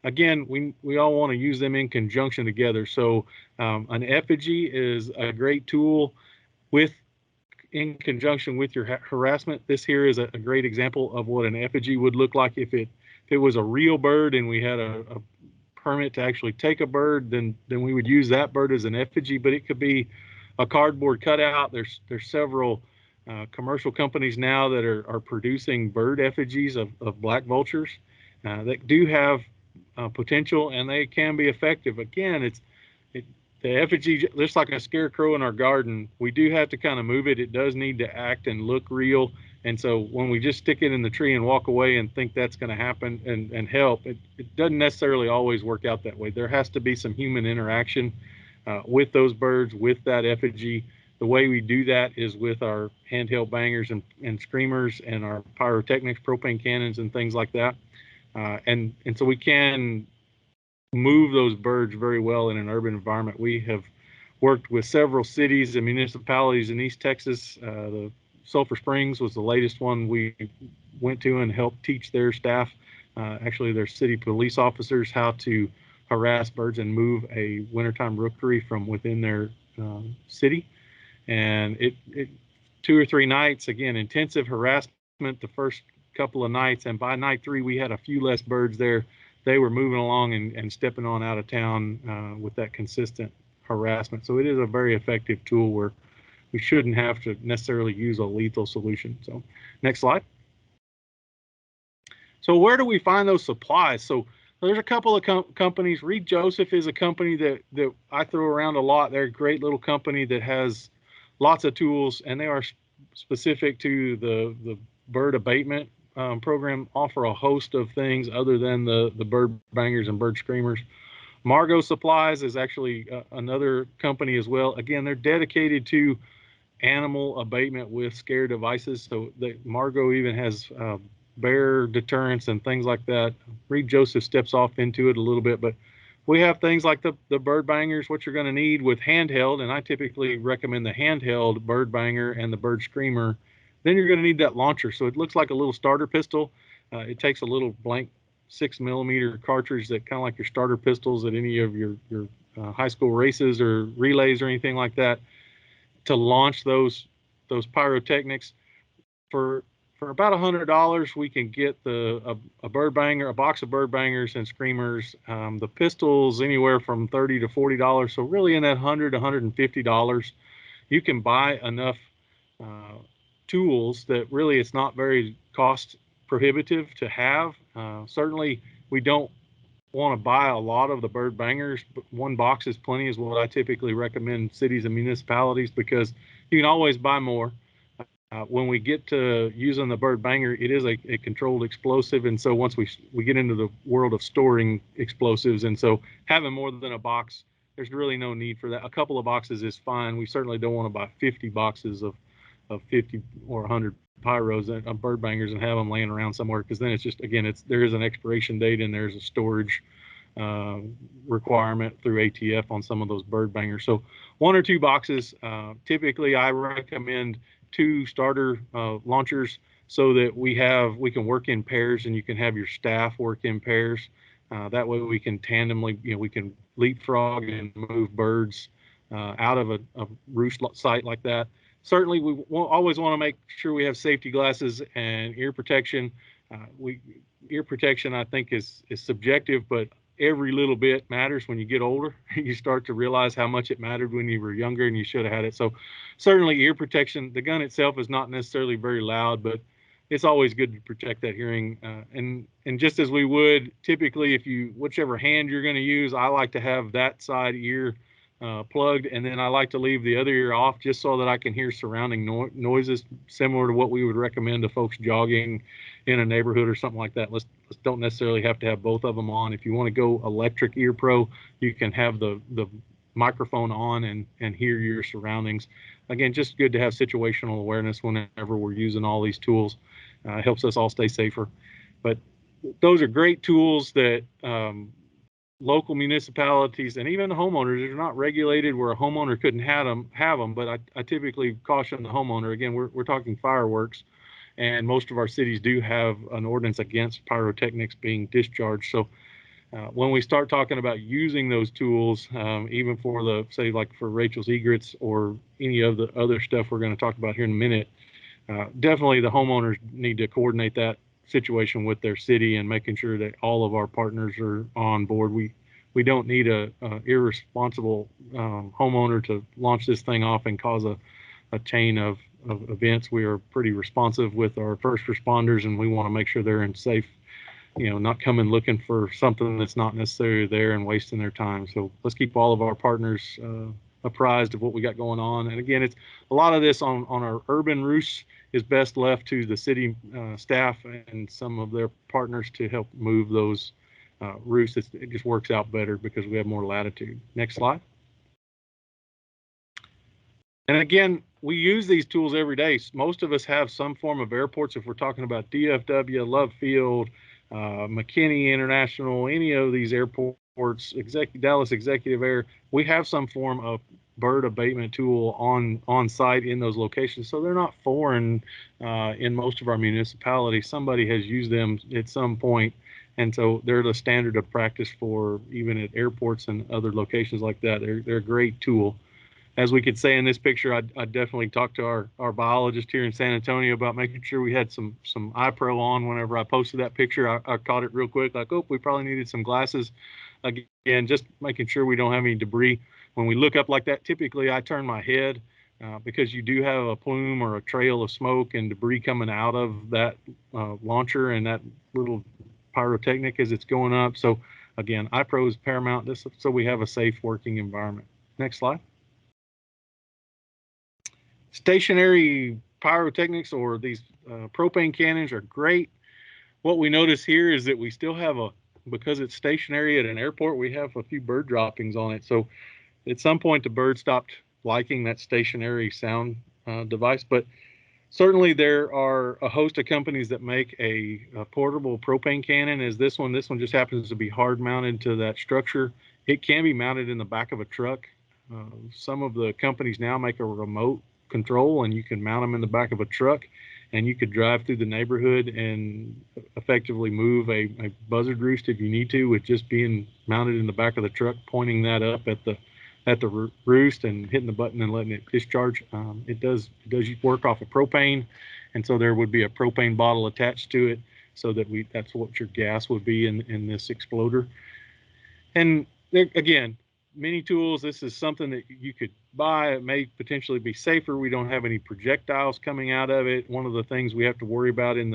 Again, we all want to use them in conjunction together. So an effigy is a great tool in conjunction with your harassment. This here is a great example of what an effigy would look like if it was a real bird and we had a permit to actually take a bird, then we would use that bird as an effigy. But it could be a cardboard cutout. There's several commercial companies now that are producing bird effigies of black vultures that do have potential, and they can be effective. Again, the effigy, just like a scarecrow in our garden, we do have to kind of move it. It does need to act and look real. And so when we just stick it in the tree and walk away and think that's going to happen and help, it doesn't necessarily always work out that way. There has to be some human interaction with those birds, with that effigy. The way we do that is with our handheld bangers and screamers and our pyrotechnics, propane cannons and things like that. And so we can move those birds very well in an urban environment. We have worked with several cities and municipalities in East Texas. The Sulphur Springs was the latest one we went to and helped teach their staff, actually their city police officers, how to harass birds and move a wintertime rookery from within their city. And it 2 or 3 nights, again, intensive harassment the first couple of nights, and by night 3 we had a few less birds there. They were moving along and stepping on out of town with that consistent harassment. So it is a very effective tool where we shouldn't have to necessarily use a lethal solution. So next slide. So where do we find those supplies? So there's a couple of companies. Reed Joseph is a company that I throw around a lot. They're a great little company that has lots of tools, and they are specific to the bird abatement program, offer a host of things other than the bird bangers and bird screamers. Margot Supplies is actually another company as well. Again, they're dedicated to animal abatement with scare devices. So Margot even has bear deterrents and things like that. Reed Joseph steps off into it a little bit, but we have things like the bird bangers, what you're going to need with handheld, and I typically recommend the handheld bird banger and the bird screamer. Then you're going to need that launcher. So it looks like a little starter pistol. It takes a little blank 6mm cartridge that kind of like your starter pistols at any of your high school races or relays or anything like that, to launch those pyrotechnics. For about $100, we can get a bird banger, a box of bird bangers and screamers. The pistols anywhere from $30 to $40. So really in that $100 to $150, you can buy enough tools that really it's not very cost prohibitive to have. Certainly, we don't want to buy a lot of the bird bangers, but one box is plenty is what I typically recommend cities and municipalities, because you can always buy more. When we get to using the bird banger, it is a controlled explosive, and so once we get into the world of storing explosives, and so having more than a box, there's really no need for that. A couple of boxes is fine. We certainly don't want to buy 50 boxes of 50 or 100 pyros and bird bangers and have them laying around somewhere, because then it's just, again, there is an expiration date and there's a storage requirement through ATF on some of those bird bangers. So 1 or 2 boxes. Typically, I recommend 2 starter launchers so that we can work in pairs and you can have your staff work in pairs. That way we can tandemly, we can leapfrog and move birds out of a roost site like that. Certainly, we always want to make sure we have safety glasses and ear protection. Ear protection, I think, is subjective, but every little bit matters when you get older. You start to realize how much it mattered when you were younger and you should have had it. So certainly ear protection. The gun itself is not necessarily very loud, but it's always good to protect that hearing. And just as we would typically, whichever hand you're going to use, I like to have that side ear plugged, and then I like to leave the other ear off just so that I can hear surrounding noises, similar to what we would recommend to folks jogging in a neighborhood or something like that. Let's don't necessarily have to have both of them on. If you want to go electric ear pro, you can have the microphone on and hear your surroundings. Again, just good to have situational awareness whenever we're using all these tools. It helps us all stay safer. But those are great tools that local municipalities and even the homeowners, they're not regulated where a homeowner couldn't have them, but I typically caution the homeowner. Again, we're talking fireworks, and most of our cities do have an ordinance against pyrotechnics being discharged. So when we start talking about using those tools, even for say like for Rachel's egrets or any of the other stuff we're going to talk about here in a minute, definitely the homeowners need to coordinate that situation with their city and making sure that all of our partners are on board. We don't need a irresponsible homeowner to launch this thing off and cause a chain of events. We are pretty responsive with our first responders, and we want to make sure they're in safe, not coming looking for something that's not necessarily there and wasting their time. So let's keep all of our partners apprised of what we got going on. And again, it's a lot of this on our urban roosts is best left to the city staff and some of their partners to help move those roosts. It just works out better because we have more latitude. Next slide. And again, we use these tools every day. Most of us have some form of airports. If we're talking about DFW, Love Field, McKinney International, any of these airports, Dallas Executive Air, we have some form of bird abatement tool on site in those locations. So they're not foreign in most of our municipalities. Somebody has used them at some point, and so they're the standard of practice for even at airports and other locations like that. They're a great tool. As we could say in this picture, I definitely talked to our biologist here in San Antonio about making sure we had some iPro on. Whenever I posted that picture, I caught it real quick, like, oh, we probably needed some glasses. Again, just making sure we don't have any debris. When we look up like that, typically I turn my head because you do have a plume or a trail of smoke and debris coming out of that launcher and that little pyrotechnic as it's going up. So again, iPro is paramount, so we have a safe working environment. Next slide. Stationary pyrotechnics or these propane cannons are great. What we notice here is that we still have because it's stationary at an airport, we have a few bird droppings on it. So at some point, the bird stopped liking that stationary sound device. But certainly there are a host of companies that make a portable propane cannon as this one. This one just happens to be hard mounted to that structure. It can be mounted in the back of a truck. Some of the companies now make a remote control, and you can mount them in the back of a truck, and you could drive through the neighborhood and effectively move a buzzard roost if you need to, with just being mounted in the back of the truck, pointing that up at the roost and hitting the button and letting it discharge. It does work off of propane, and so there would be a propane bottle attached to it, so that that's what your gas would be in this exploder. And again, mini tools. This is something that you could buy. It may potentially be safer. We don't have any projectiles coming out of it. One of the things we have to worry about at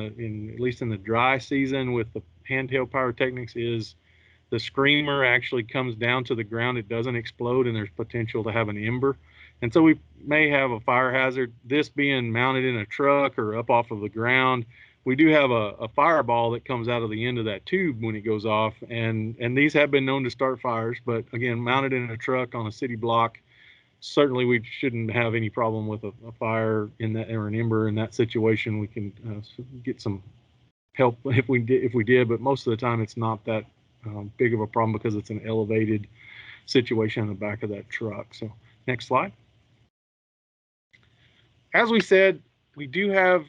least in the dry season with the handheld pyrotechnics is the screamer actually comes down to the ground. It doesn't explode, and there's potential to have an ember. And so we may have a fire hazard. This being mounted in a truck or up off of the ground, we do have a fireball that comes out of the end of that tube when it goes off. And these have been known to start fires, but again, mounted in a truck on a city block, certainly we shouldn't have any problem with a fire in that, or an ember in that situation. We can get some help if we did, but most of the time it's not that big of a problem because it's an elevated situation in the back of that truck. So next slide. As we said, we do have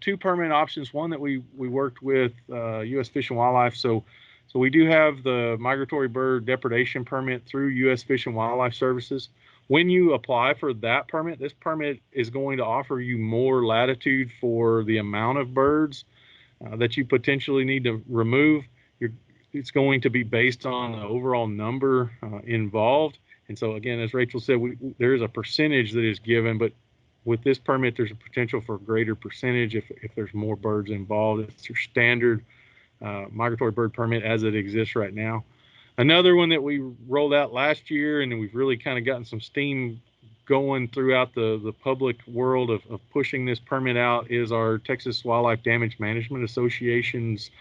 two permit options. One that we worked with U.S. Fish and Wildlife. So we do have the Migratory Bird Depredation Permit through U.S. Fish and Wildlife Services. When you apply for that permit, this permit is going to offer you more latitude for the amount of birds that you potentially need to remove. It's going to be based on the overall number involved. And so again, as Rachel said, there is a percentage that is given, but with this permit, there's a potential for a greater percentage if there's more birds involved. It's your standard migratory bird permit as it exists right now. Another one that we rolled out last year, and we've really kind of gotten some steam going throughout the public world of pushing this permit out, is our Texas Wildlife Damage Management Association's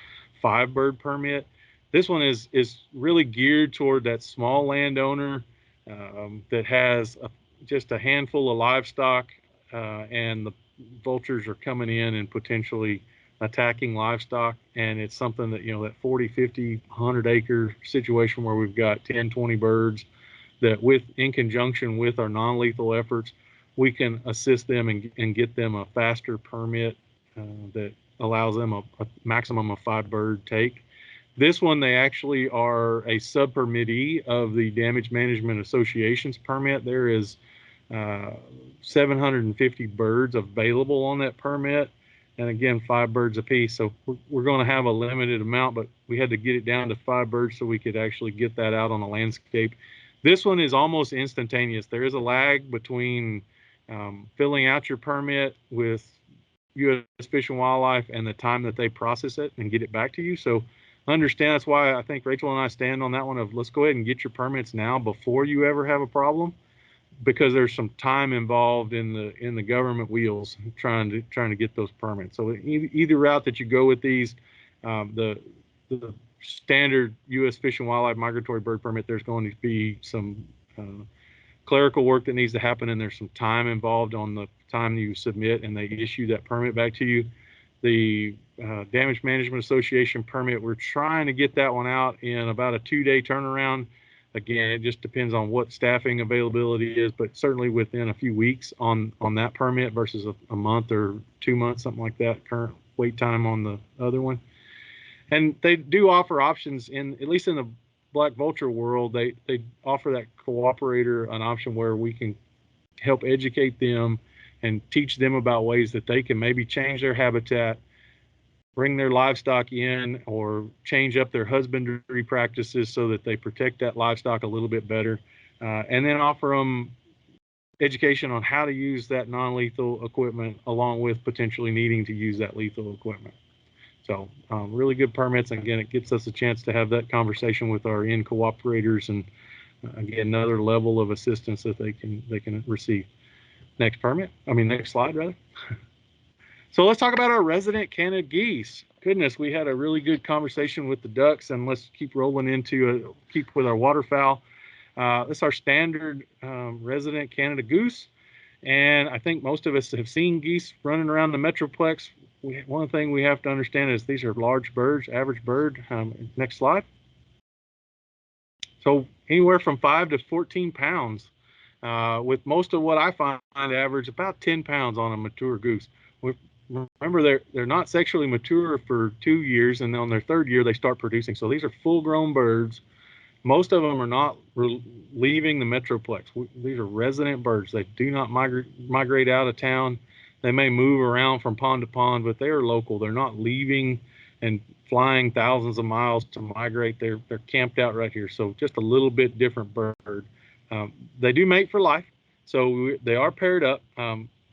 5-bird permit. This one is really geared toward that small landowner that has just a handful of livestock, and the vultures are coming in and potentially attacking livestock. And it's something that, that 40, 50, 100 acre situation where we've got 10, 20 birds that in conjunction with our non-lethal efforts, we can assist them and get them a faster permit that allows them a maximum of 5-bird take. This one, they actually are a sub-permittee of the Damage Management Association's permit. There is 750 birds available on that permit, and again, 5 birds apiece. So we're going to have a limited amount, but we had to get it down to 5 birds so we could actually get that out on the landscape. This one is almost instantaneous. There is a lag between filling out your permit with U.S. Fish and Wildlife and the time that they process it and get it back to you. So understand, that's why I think Rachel and I stand on that one of let's go ahead and get your permits now before you ever have a problem, because there's some time involved in the government wheels trying to get those permits. So either route that you go with these, the standard U.S. Fish and Wildlife Migratory Bird Permit, there's going to be some clerical work that needs to happen, and there's some time involved on the time you submit and they issue that permit back to you. The Damage Management Association permit, we're trying to get that one out in about a 2-day turnaround. Again, it just depends on what staffing availability is, but certainly within a few weeks on that permit versus a month or 2 months, something like that, current wait time on the other one. And they do offer options at least in the black vulture world, they offer that cooperator an option where we can help educate them and teach them about ways that they can maybe change their habitat, bring their livestock in, or change up their husbandry practices so that they protect that livestock a little bit better, and then offer them education on how to use that non-lethal equipment along with potentially needing to use that lethal equipment. So really good permits. And again, it gives us a chance to have that conversation with our end cooperators, and again, another level of assistance that they can receive. Next slide rather. So let's talk about our resident Canada geese. goodness, we had a really good conversation with the ducks, and let's keep rolling into keep with our waterfowl. This is our standard resident Canada goose, and I think most of us have seen geese running around the Metroplex. One thing we have to understand is these are large birds, average bird. Next slide. So anywhere from 5 to 14 pounds, with most of what I find average about 10 pounds on a mature goose. Remember, they're not sexually mature for 2 years, and on their 3rd year they start producing. So these are full-grown birds. Most of them are not leaving the Metroplex. These are resident birds. They do not migrate out of town. They may move around from pond to pond, but they are local. They're not leaving and flying thousands of miles to migrate. They're camped out right here. So just a little bit different bird. They do mate for life, so they are paired up.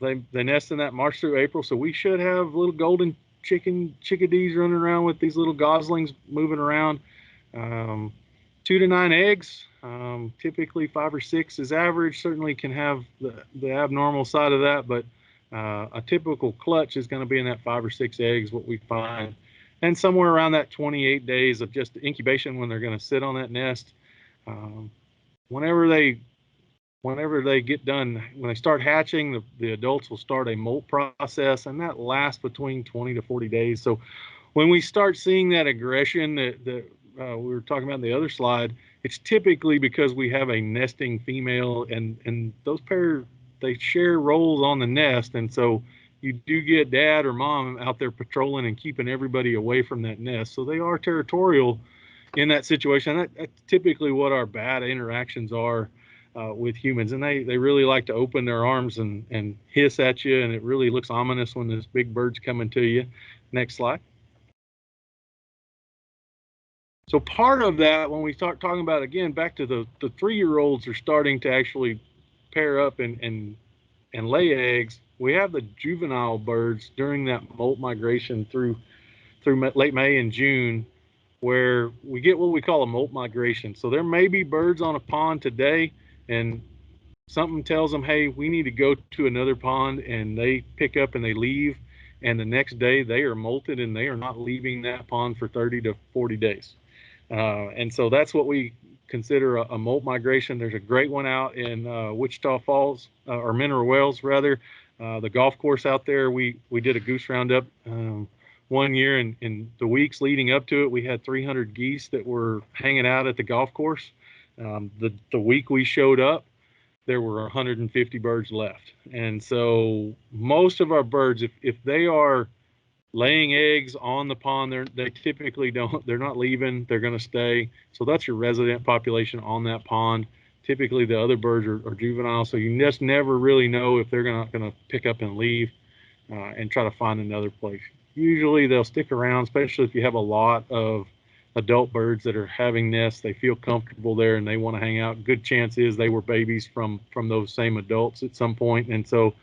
They nest in that March through April, so we should have little golden chickadees running around with these little goslings moving around. 2 to 9 eggs, typically 5 or 6 is average. Certainly can have the abnormal side of that, but a typical clutch is going to be in that 5 or 6 eggs, what we find. And somewhere around that 28 days of just incubation when they're going to sit on that nest. Whenever they get done, when they start hatching, the adults will start a molt process, and that lasts between 20 to 40 days. So when we start seeing that aggression that we were talking about in the other slide, it's typically because we have a nesting female, and those pairs, they share roles on the nest, and so you do get dad or mom out there patrolling and keeping everybody away from that nest. So they are territorial in that situation. That's typically what our bad interactions are with humans, and they really like to open their arms and hiss at you, and it really looks ominous when this big bird's coming to you. Next slide. So part of that, when we start talking about, again, back to the 3-year-olds are starting to actually pair up and lay eggs. We have the juvenile birds during that molt migration through late May and June, where we get what we call a molt migration. So there may be birds on a pond today, and something tells them, hey, we need to go to another pond, and they pick up and they leave, and the next day they are molted and they are not leaving that pond for 30 to 40 days. And so that's what we consider a molt migration. There's a great one out in Wichita Falls, or Mineral Wells rather, the golf course out there. We did a goose roundup one year, and in the weeks leading up to it, we had 300 geese that were hanging out at the golf course. The week we showed up, there were 150 birds left. And so most of our birds, if they are laying eggs on the pond, they typically they're not leaving, they're going to stay. So that's your resident population on that pond. Typically the other birds are juvenile, so you just never really know if they're not going to pick up and leave and try to find another place. Usually they'll stick around, especially if you have a lot of adult birds that are having nests. They feel comfortable there and they want to hang out. Good chance is they were babies from those same adults at some point, and so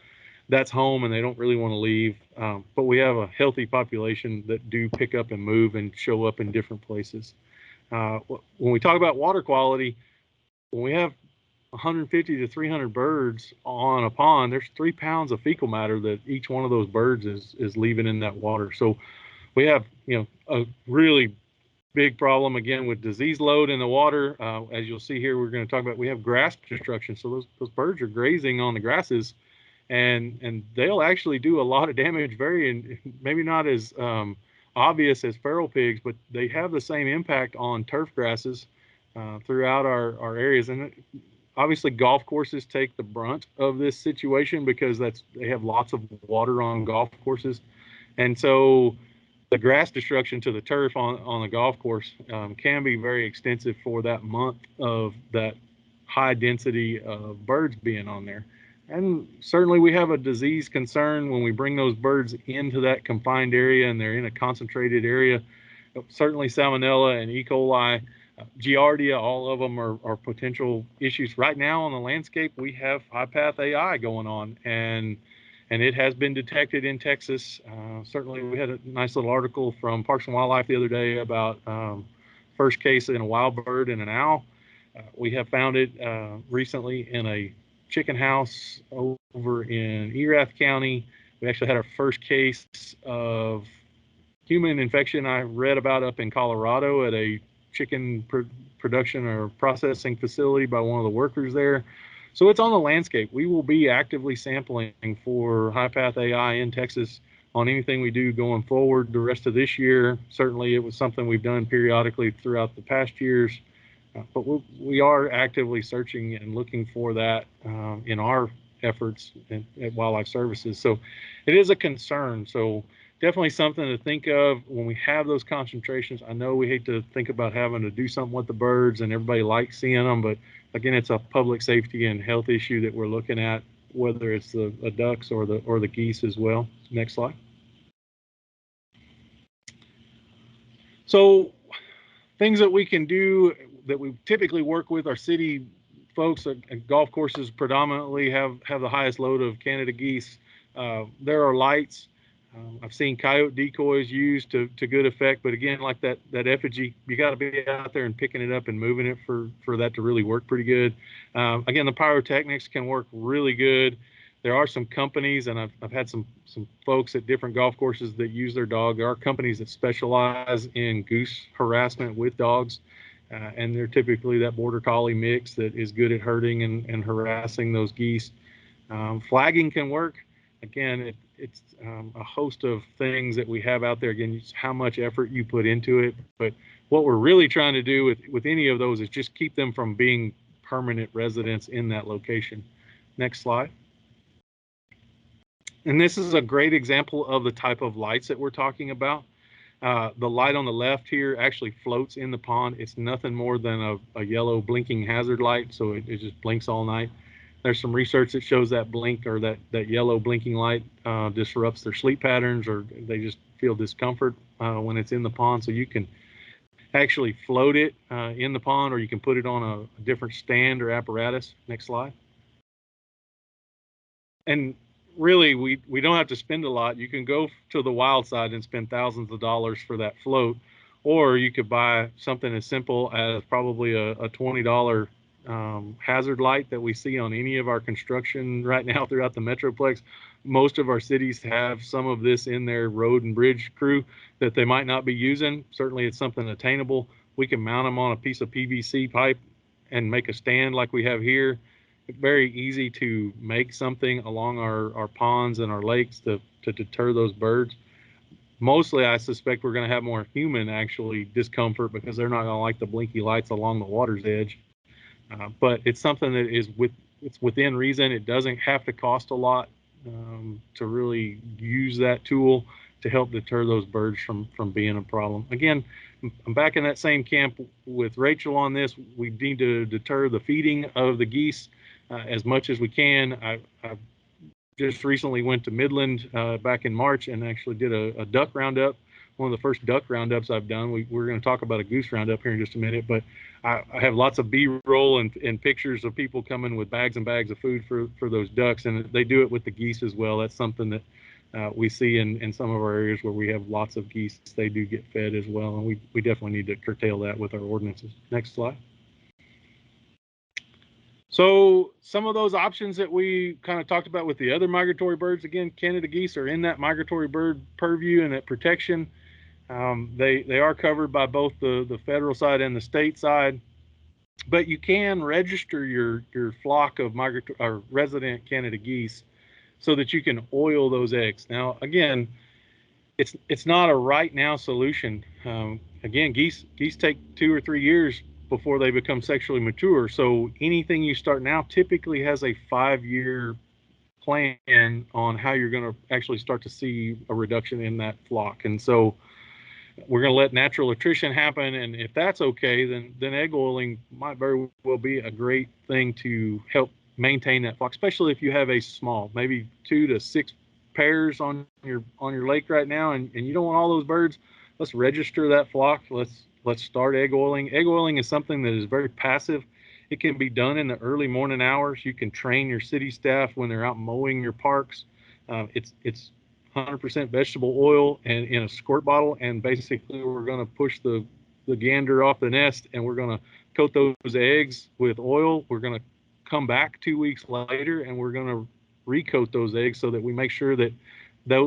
that's home and they don't really want to leave. But we have a healthy population that do pick up and move and show up in different places. When we talk about water quality, when we have 150 to 300 birds on a pond, there's 3 pounds of fecal matter that each one of those birds is leaving in that water. So we have, a really big problem again with disease load in the water. As you'll see here, we're going to talk about, we have grass destruction. So those birds are grazing on the grasses, and they'll actually do a lot of damage, maybe not as obvious as feral pigs, but they have the same impact on turf grasses throughout our areas. And obviously golf courses take the brunt of this situation because they have lots of water on golf courses. And so the grass destruction to the turf on the golf course can be very extensive for that month of that high density of birds being on there. And certainly we have a disease concern when we bring those birds into that confined area and they're in a concentrated area. Certainly salmonella and E. coli, Giardia, all of them are potential issues. Right now on the landscape, we have high path AI going on, and it has been detected in Texas. Certainly we had a nice little article from Parks and Wildlife the other day about first case in a wild bird and an owl. We have found it recently in a chicken house over in Erath County. We actually had our first case of human infection I read about up in Colorado at a chicken production or processing facility by one of the workers there. So it's on the landscape. We will be actively sampling for high path AI in Texas on anything we do going forward the rest of this year. Certainly it was something we've done periodically throughout the past years, but we are actively searching and looking for that in our efforts at Wildlife Services. So it is a concern. So definitely something to think of when we have those concentrations. I know we hate to think about having to do something with the birds, and everybody likes seeing them, but again, it's a public safety and health issue that we're looking at, whether it's the ducks or the geese as well. Next slide. So things that we can do that we typically work with our city folks at golf courses predominantly have the highest load of Canada geese. There are lights. I've seen coyote decoys used to good effect, but again, like that effigy, you got to be out there and picking it up and moving it for that to really work pretty good. Again, the pyrotechnics can work really good. There are some companies, and I've had some folks at different golf courses that use their dog. There are companies that specialize in goose harassment with dogs, and they're typically that border collie mix that is good at hurting and harassing those geese. Flagging can work. Again, it's a host of things that we have out there. Again, it's how much effort you put into it. But what we're really trying to do with any of those is just keep them from being permanent residents in that location. Next slide. And this is a great example of the type of lights that we're talking about. The light on the left here actually floats in the pond. It's nothing more than a yellow blinking hazard light, so it just blinks all night. There's some research that shows that blink or that yellow blinking light disrupts their sleep patterns, or they just feel discomfort when it's in the pond. So you can actually float it in the pond, or you can put it on a different stand or apparatus. Next slide. And really, we don't have to spend a lot. You can go to the wild side and spend thousands of dollars for that float, or you could buy something as simple as probably a $20 hazard light that we see on any of our construction right now throughout the Metroplex. Most of our cities have some of this in their road and bridge crew that they might not be using. Certainly it's something attainable. We can mount them on a piece of PVC pipe and make a stand like we have here. It's very easy to make something along our ponds and our lakes to deter those birds. Mostly, I suspect we're going to have more human actually discomfort because they're not going to like the blinky lights along the water's edge. But it's something that it's within reason. It doesn't have to cost a lot to really use that tool to help deter those birds from being a problem. Again, I'm back in that same camp with Rachel on this. We need to deter the feeding of the geese as much as we can. I just recently went to Midland back in March and actually did a duck roundup. One of the first duck roundups I've done. We're going to talk about a goose roundup here in just a minute, but I have lots of B-roll and pictures of people coming with bags and bags of food for those ducks, and they do it with the geese as well. That's something that we see in some of our areas where we have lots of geese. They do get fed as well, and we definitely need to curtail that with our ordinances. Next slide. So some of those options that we kind of talked about with the other migratory birds, again, Canada geese are in that migratory bird purview and that protection. They are covered by both the federal side and the state side, but you can register your flock of migratory or resident Canada geese so that you can oil those eggs. Now, again, it's not a right now solution. Again, geese take 2 or 3 years before they become sexually mature. So anything you start now typically has a 5-year plan on how you're going to actually start to see a reduction in that flock. And so we're going to let natural attrition happen, and if that's okay, then egg oiling might very well be a great thing to help maintain that flock, especially if you have a small, maybe 2 to 6 pairs on your lake right now, and you don't want all those birds. Let's register that flock. Let's start egg oiling. Egg oiling is something that is very passive. It can be done in the early morning hours. You can train your city staff when they're out mowing your parks. It's 100% vegetable oil and in a squirt bottle, and basically we're going to push the gander off the nest, and we're going to coat those eggs with oil. We're going to come back 2 weeks later, and we're going to recoat those eggs so that we make sure that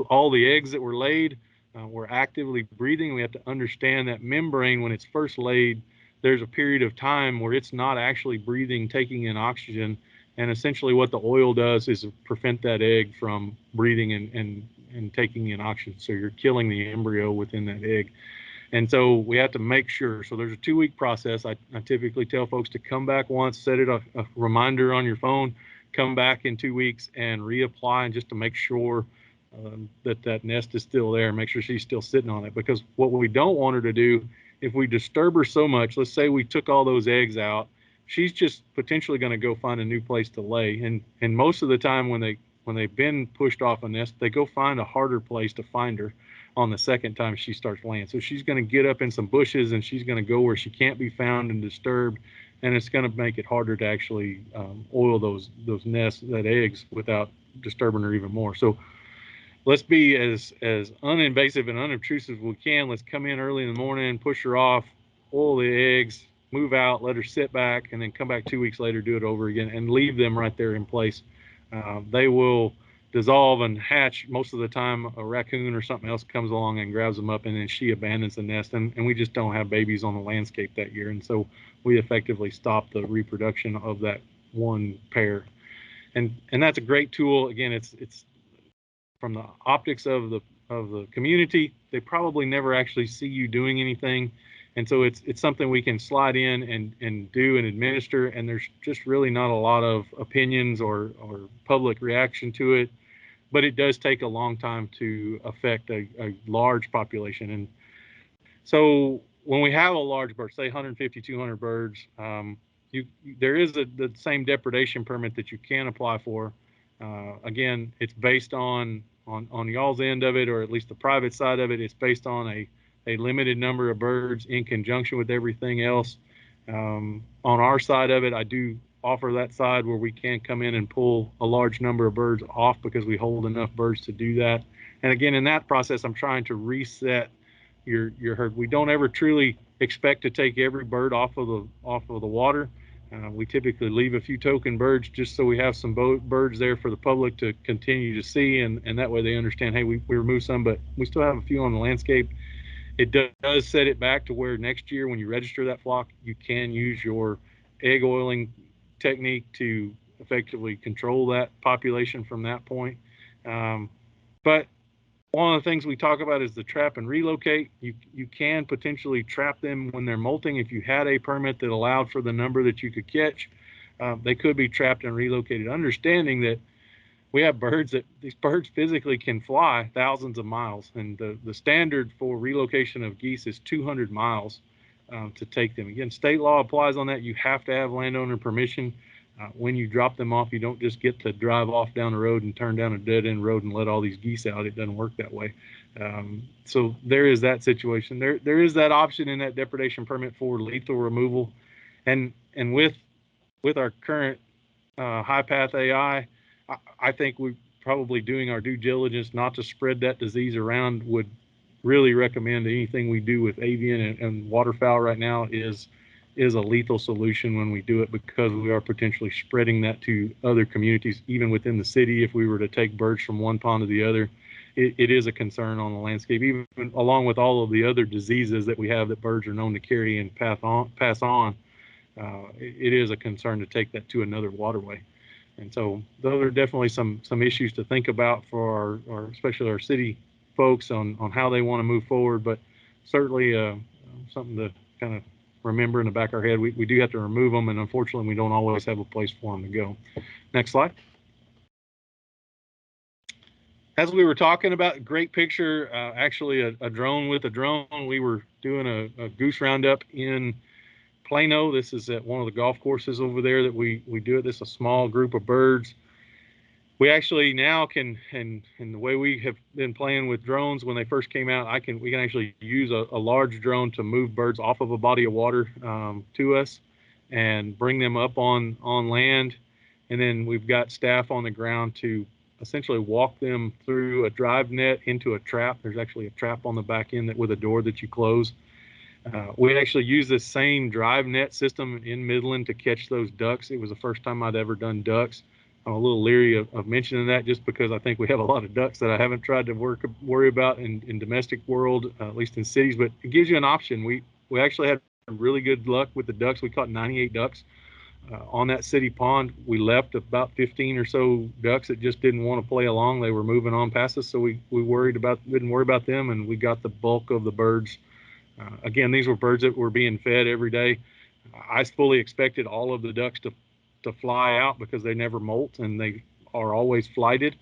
all the eggs that were laid we're actively breathing. We have to understand that membrane, when it's first laid, there's a period of time where it's not actually breathing, taking in oxygen. And essentially what the oil does is prevent that egg from breathing and taking in oxygen. So you're killing the embryo within that egg. And so we have to make sure. So there's a 2-week process. I typically tell folks to come back once, set it a reminder on your phone, come back in 2 weeks and reapply, and just to make sure that nest is still there, make sure she's still sitting on it. Because what we don't want her to do, if we disturb her so much, let's say we took all those eggs out, she's just potentially going to go find a new place to lay. And most of the time when they've been pushed off a nest, they go find a harder place to find her on the second time she starts laying. So she's going to get up in some bushes, and she's going to go where she can't be found and disturbed, and it's going to make it harder to actually oil those nests, that eggs, without disturbing her even more. So let's be as uninvasive and unobtrusive as we can. Let's come in early in the morning, push her off, oil the eggs, move out, let her sit back, and then come back 2 weeks later, do it over again, and leave them right there in place. They will dissolve and hatch. Most of the time a raccoon or something else comes along and grabs them up, and then she abandons the nest, and we just don't have babies on the landscape that year. And so we effectively stop the reproduction of that one pair. And that's a great tool. Again, it's from the optics of the community. They probably never actually see you doing anything, and so it's something we can slide in and do and administer, and there's just really not a lot of opinions or public reaction to it. But it does take a long time to affect a large population. And so when we have a large bird, say 150, 200 birds, there is the same depredation permit that you can apply for. Again, it's based on y'all's end of it, or at least the private side of it. It's based on a limited number of birds in conjunction with everything else. On our side of it, I do offer that side where we can come in and pull a large number of birds off because we hold enough birds to do that. And again, in that process, I'm trying to reset your herd. We don't ever truly expect to take every bird off of the water. We typically leave a few token birds just so we have some birds there for the public to continue to see, and that way they understand, hey, we removed some, but we still have a few on the landscape. It does set it back to where next year when you register that flock, you can use your egg oiling technique to effectively control that population from that point. But one of the things we talk about is the trap and relocate. You can potentially trap them when they're molting. If you had a permit that allowed for the number that you could catch, they could be trapped and relocated, understanding that we have birds these birds physically can fly thousands of miles, and the standard for relocation of geese is 200 miles to take them. Again, state law applies on that. You have to have landowner permission. When you drop them off, you don't just get to drive off down the road and turn down a dead-end road and let all these geese out. It doesn't work that way. So there is that situation. There is that option in that depredation permit for lethal removal, and with our current high path AI, I think we're probably doing our due diligence not to spread that disease around. Would really recommend anything we do with avian and waterfowl right now is a lethal solution when we do it, because we are potentially spreading that to other communities, even within the city. If we were to take birds from one pond to the other, it is a concern on the landscape, even along with all of the other diseases that we have that birds are known to carry and pass on. It is a concern to take that to another waterway. And so those are definitely some issues to think about for our especially our city folks on how they want to move forward. But certainly something to kind of remember in the back of our head. We do have to remove them, and unfortunately we don't always have a place for them to go. Next slide. As we were talking about, great picture, actually a drone with a drone. We were doing a goose roundup in Plano. This is at one of the golf courses over there that we do it. This is a small group of birds. We actually now can, and the way we have been playing with drones when they first came out, we can actually use a large drone to move birds off of a body of water to us and bring them up on land. And then we've got staff on the ground to essentially walk them through a drive net into a trap. There's actually a trap on the back end with a door that you close. We actually use this same drive net system in Midland to catch those ducks. It was the first time I'd ever done ducks. I'm a little leery of mentioning that just because I think we have a lot of ducks that I haven't tried to worry about in domestic world, at least in cities, but it gives you an option. We actually had really good luck with the ducks. We caught 98 ducks on that city pond. We left about 15 or so ducks that just didn't want to play along. They were moving on past us, so we didn't worry about them, and we got the bulk of the birds. Again, these were birds that were being fed every day. I fully expected all of the ducks to fly out because they never molt and they are always flighted.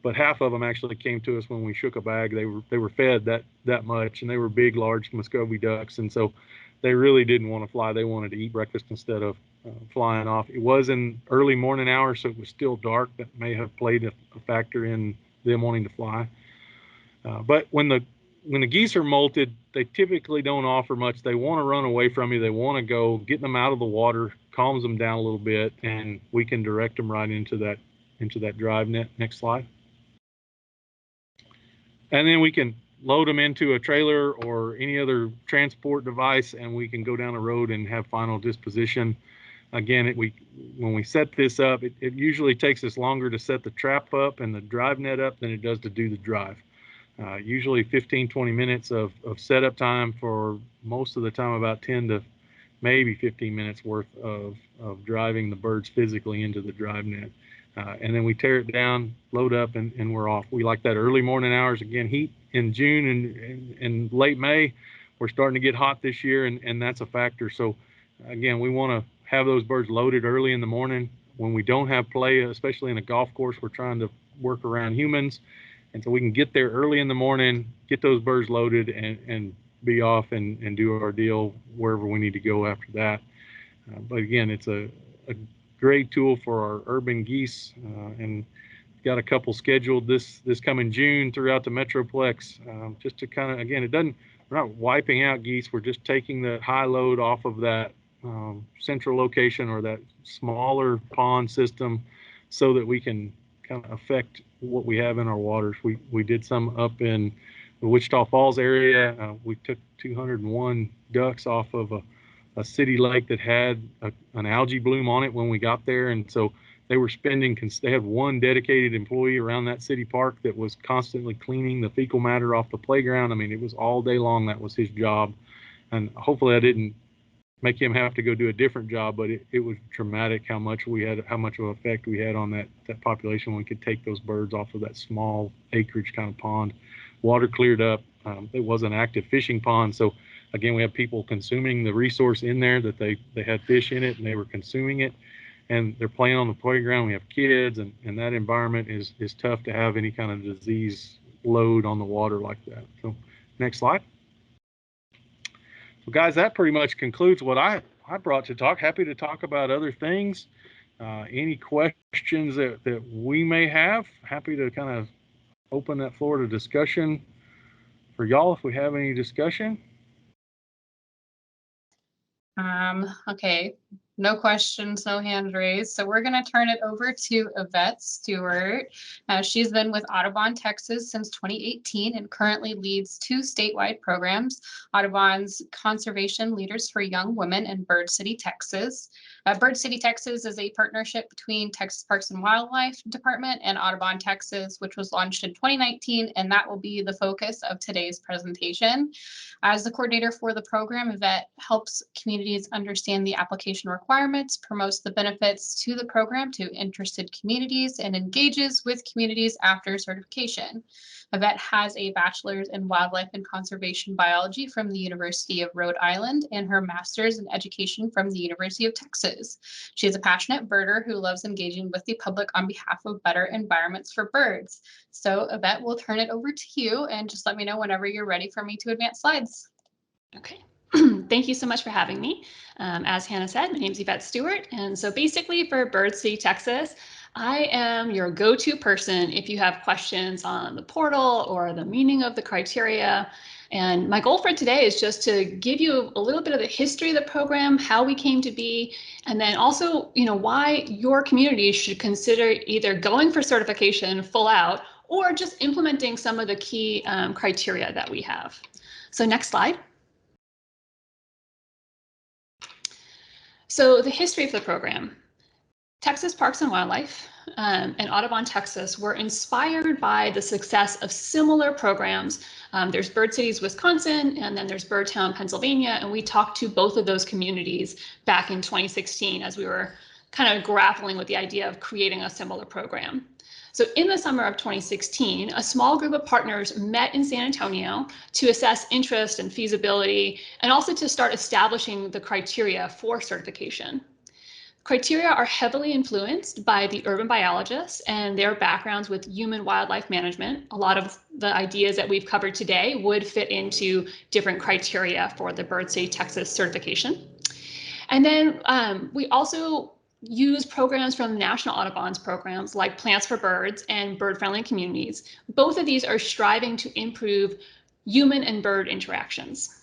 But half of them actually came to us when we shook a bag. They were fed that much, and they were big, large Muscovy ducks, and so they really didn't want to fly. They wanted to eat breakfast instead of flying off. It was in early morning hours, so it was still dark. That may have played a factor in them wanting to fly. But when the geese are molted, they typically don't offer much. They want to run away from you. They want to go. Getting them out of the water calms them down a little bit, and we can direct them right into that drive net. Next slide. And then we can load them into a trailer or any other transport device, and we can go down the road and have final disposition. Again, when we set this up, it usually takes us longer to set the trap up and the drive net up than it does to do the drive. Usually 15-20 minutes of setup time, for most of the time about 10 to maybe 15 minutes worth of driving the birds physically into the drive net. And then we tear it down, load up, and we're off. We like that early morning hours. Again, heat in June and late May. We're starting to get hot this year, and that's a factor. So again, we want to have those birds loaded early in the morning. When we don't have play, especially in a golf course, we're trying to work around humans. And so we can get there early in the morning, get those birds loaded, and be off and do our deal wherever we need to go after that. But again, it's a great tool for our urban geese, and got a couple scheduled this coming June throughout the Metroplex, just to kind of, again, we're not wiping out geese. We're just taking the high load off of that central location or that smaller pond system so that we can kind of affect what we have in our waters. We did some up in the Wichita Falls area. We took 201 ducks off of a city lake that had an algae bloom on it when we got there. And so they had one dedicated employee around that city park that was constantly cleaning the fecal matter off the playground. I mean, it was all day long. That was his job. And hopefully I didn't make him have to go do a different job, but it was dramatic how much of an effect we had on that population when we could take those birds off of that small acreage kind of pond. Water cleared up. It was an active fishing pond. So again, we have people consuming the resource in there, that they had fish in it and they were consuming it, and they're playing on the playground. We have kids, and that environment is tough to have any kind of disease load on the water like that. So next slide. So guys, that pretty much concludes what I brought to talk. Happy to talk about other things. Any questions that we may have, happy to kind of open that floor to discussion for y'all if we have any discussion. Okay, no questions, no hand raised. So we're going to turn it over to Yvette Stewart. She's been with Audubon, Texas since 2018 and currently leads 2 statewide programs, Audubon's Conservation Leaders for Young Women and Bird City, Texas. Bird City, Texas is a partnership between Texas Parks and Wildlife Department and Audubon, Texas, which was launched in 2019, and that will be the focus of today's presentation. As the coordinator for the program, Yvette helps communities understand the application requirements, promotes the benefits to the program to interested communities, and engages with communities after certification. Yvette has a bachelor's in wildlife and conservation biology from the University of Rhode Island and her master's in education from the University of Texas. She is a passionate birder who loves engaging with the public on behalf of better environments for birds. So Yvette, we'll turn it over to you, and just let me know whenever you're ready for me to advance slides. Okay. Thank you so much for having me. As Hannah said, my name is Yvette Stewart, and so basically for Bird City, Texas, I am your go-to person if you have questions on the portal or the meaning of the criteria. And my goal for today is just to give you a little bit of the history of the program, how we came to be, and then also, why your community should consider either going for certification full out or just implementing some of the key criteria that we have. So next slide. So the history of the program. Texas Parks and Wildlife and Audubon, Texas were inspired by the success of similar programs. There's Bird Cities, Wisconsin, and then there's Birdtown, Pennsylvania, and we talked to both of those communities back in 2016 as we were kind of grappling with the idea of creating a similar program. So in the summer of 2016, a small group of partners met in San Antonio to assess interest and feasibility, and also to start establishing the criteria for certification. Criteria are heavily influenced by the urban biologists and their backgrounds with human wildlife management. A lot of the ideas that we've covered today would fit into different criteria for the Bird City, Texas certification. And then we also use programs from National Audubon's programs like Plants for Birds and Bird Friendly Communities. Both of these are striving to improve human and bird interactions.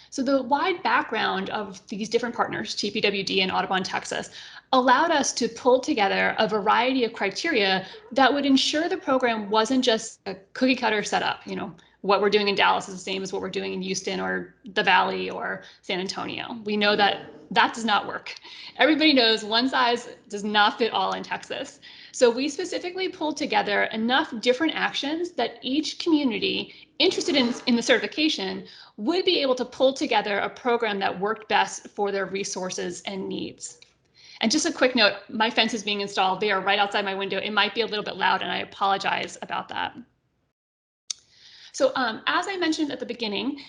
So the wide background of these different partners, TPWD and Audubon, Texas, allowed us to pull together a variety of criteria that would ensure the program wasn't just a cookie cutter setup. You know, what we're doing in Dallas is the same as what we're doing in Houston or the Valley or San Antonio. We know that that does not work. Everybody knows one size does not fit all in Texas. So we specifically pulled together enough different actions that each community interested in the certification would be able to pull together a program that worked best for their resources and needs. And just a quick note, my fence is being installed. They are right outside my window. It might be a little bit loud and I apologize about that. So as I mentioned at the beginning,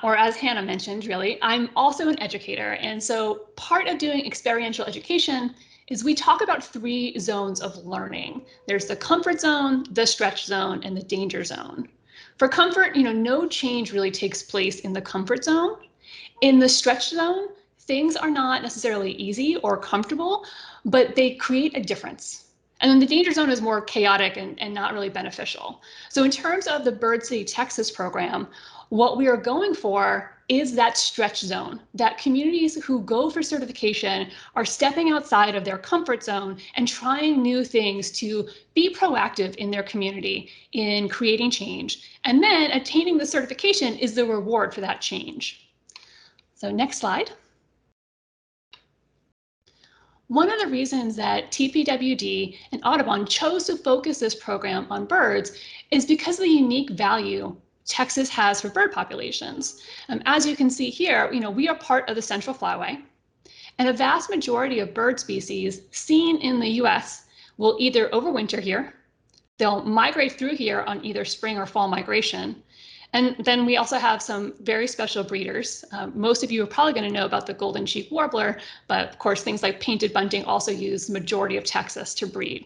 or as Hannah mentioned, really, I'm also an educator. And so part of doing experiential education is we talk about 3 zones of learning. There's the comfort zone, the stretch zone, and the danger zone. For comfort, no change really takes place in the comfort zone. In the stretch zone, things are not necessarily easy or comfortable, but they create a difference. And then the danger zone is more chaotic and not really beneficial. So in terms of the Bird City, Texas program, what we are going for is that stretch zone, that communities who go for certification are stepping outside of their comfort zone and trying new things to be proactive in their community in creating change. And then attaining the certification is the reward for that change. So next slide. One of the reasons that TPWD and Audubon chose to focus this program on birds is because of the unique value Texas has for bird populations. As you can see here, we are part of the Central Flyway, and a vast majority of bird species seen in the US will either overwinter here, they'll migrate through here on either spring or fall migration, and then we also have some very special breeders. Most of you are probably going to know about the golden cheek warbler, but of course things like painted bunting also use the majority of Texas to breed.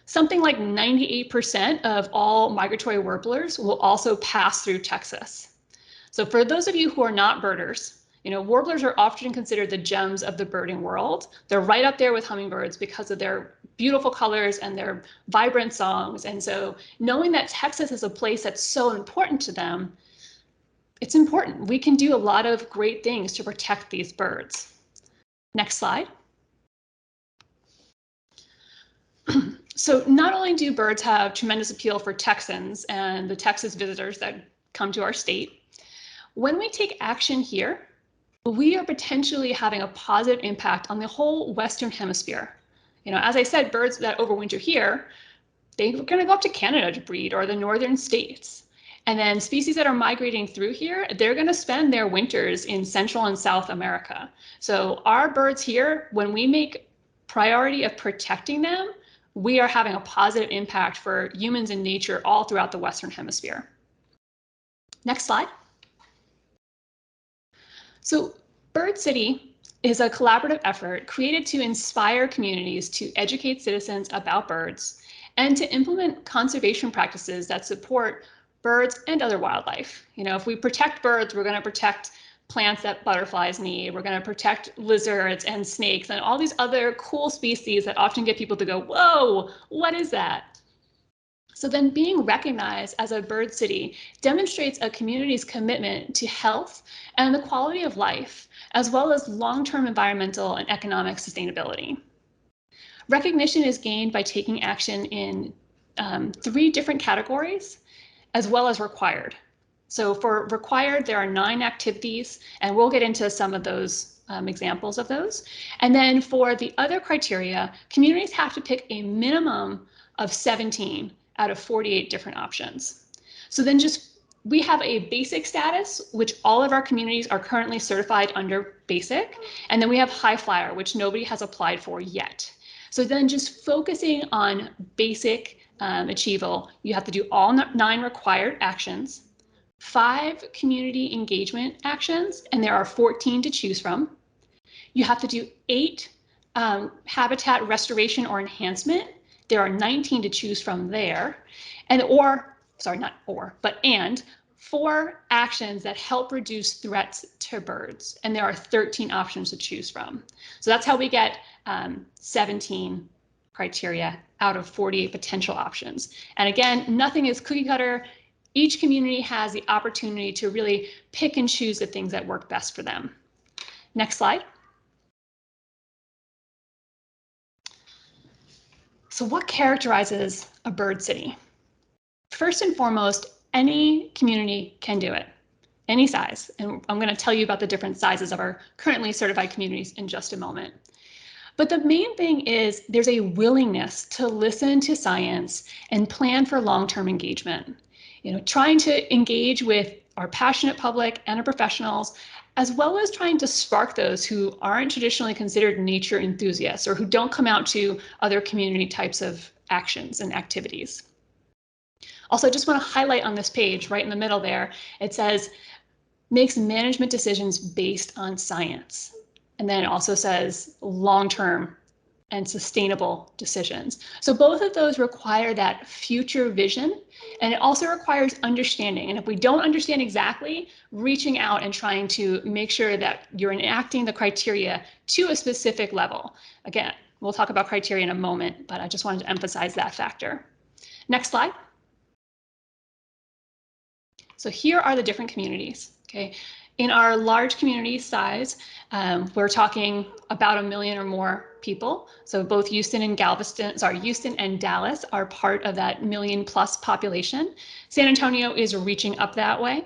Something like 98% of all migratory warblers will also pass through Texas. So for those of you who are not birders, warblers are often considered the gems of the birding world. They're right up there with hummingbirds because of their beautiful colors and their vibrant songs. And so knowing that Texas is a place that's so important to them, it's important. We can do a lot of great things to protect these birds. Next slide. So not only do birds have tremendous appeal for Texans and the Texas visitors that come to our state, when we take action here, we are potentially having a positive impact on the whole Western Hemisphere. As I said, birds that overwinter here, they're going to go up to Canada to breed, or the northern states. And then species that are migrating through here, they're going to spend their winters in Central and South America. So our birds here, when we make priority of protecting them, we are having a positive impact for humans and nature all throughout the Western Hemisphere. Next slide. So Bird City is a collaborative effort created to inspire communities to educate citizens about birds and to implement conservation practices that support birds and other wildlife. If we protect birds, we're going to protect plants that butterflies need. We're going to protect lizards and snakes and all these other cool species that often get people to go, whoa, what is that? So then being recognized as a bird city demonstrates a community's commitment to health and the quality of life, as well as long-term environmental and economic sustainability. Recognition is gained by taking action in 3 different categories, as well as required. So for required, there are 9 activities, and we'll get into some of those examples of those. And then for the other criteria, communities have to pick a minimum of 17 out of 48 different options. So then we have a basic status, which all of our communities are currently certified under basic. And then we have high flyer, which nobody has applied for yet. So then just focusing on basic achievable, you have to do all 9 required actions, 5 community engagement actions, and there are 14 to choose from. You have to do 8 habitat restoration or enhancement. There are 19 to choose from there. And 4 actions that help reduce threats to birds. And there are 13 options to choose from. So that's how we get 17 criteria out of 48 potential options. And again, nothing is cookie cutter. Each community has the opportunity to really pick and choose the things that work best for them. Next slide. So what characterizes a bird city? First and foremost, any community can do it, any size. And I'm going to tell you about the different sizes of our currently certified communities in just a moment. But the main thing is there's a willingness to listen to science and plan for long-term engagement. Trying to engage with our passionate public and our professionals, as well as trying to spark those who aren't traditionally considered nature enthusiasts or who don't come out to other community types of actions and activities. Also, I just want to highlight on this page right in the middle there, it says makes management decisions based on science. And then it also says long-term and sustainable decisions. So both of those require that future vision, and it also requires understanding. And if we don't understand exactly, reaching out and trying to make sure that you're enacting the criteria to a specific level. Again, we'll talk about criteria in a moment, but I just wanted to emphasize that factor. Next slide. So here are the different communities. Okay. In our large community size, we're talking about 1 million or more people. So both Houston and Dallas are part of that 1 million+ population. San Antonio is reaching up that way.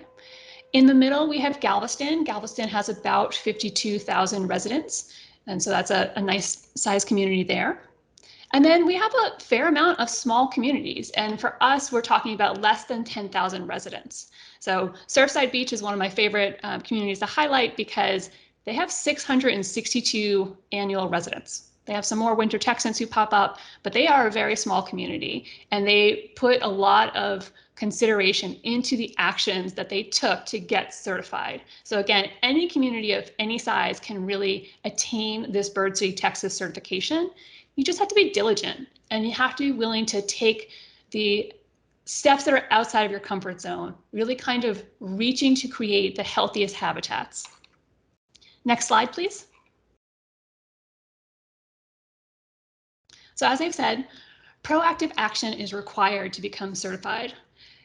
In the middle, we have Galveston. Galveston has about 52,000 residents. And so that's a nice size community there. And then we have a fair amount of small communities. And for us, we're talking about less than 10,000 residents. So Surfside Beach is one of my favorite communities to highlight because they have 662 annual residents. They have some more winter Texans who pop up, but they are a very small community. And they put a lot of consideration into the actions that they took to get certified. So again, any community of any size can really attain this Bird City, Texas certification. You just have to be diligent, and you have to be willing to take the steps that are outside of your comfort zone, really kind of reaching to create the healthiest habitats. Next slide, please. So as I've said, proactive action is required to become certified.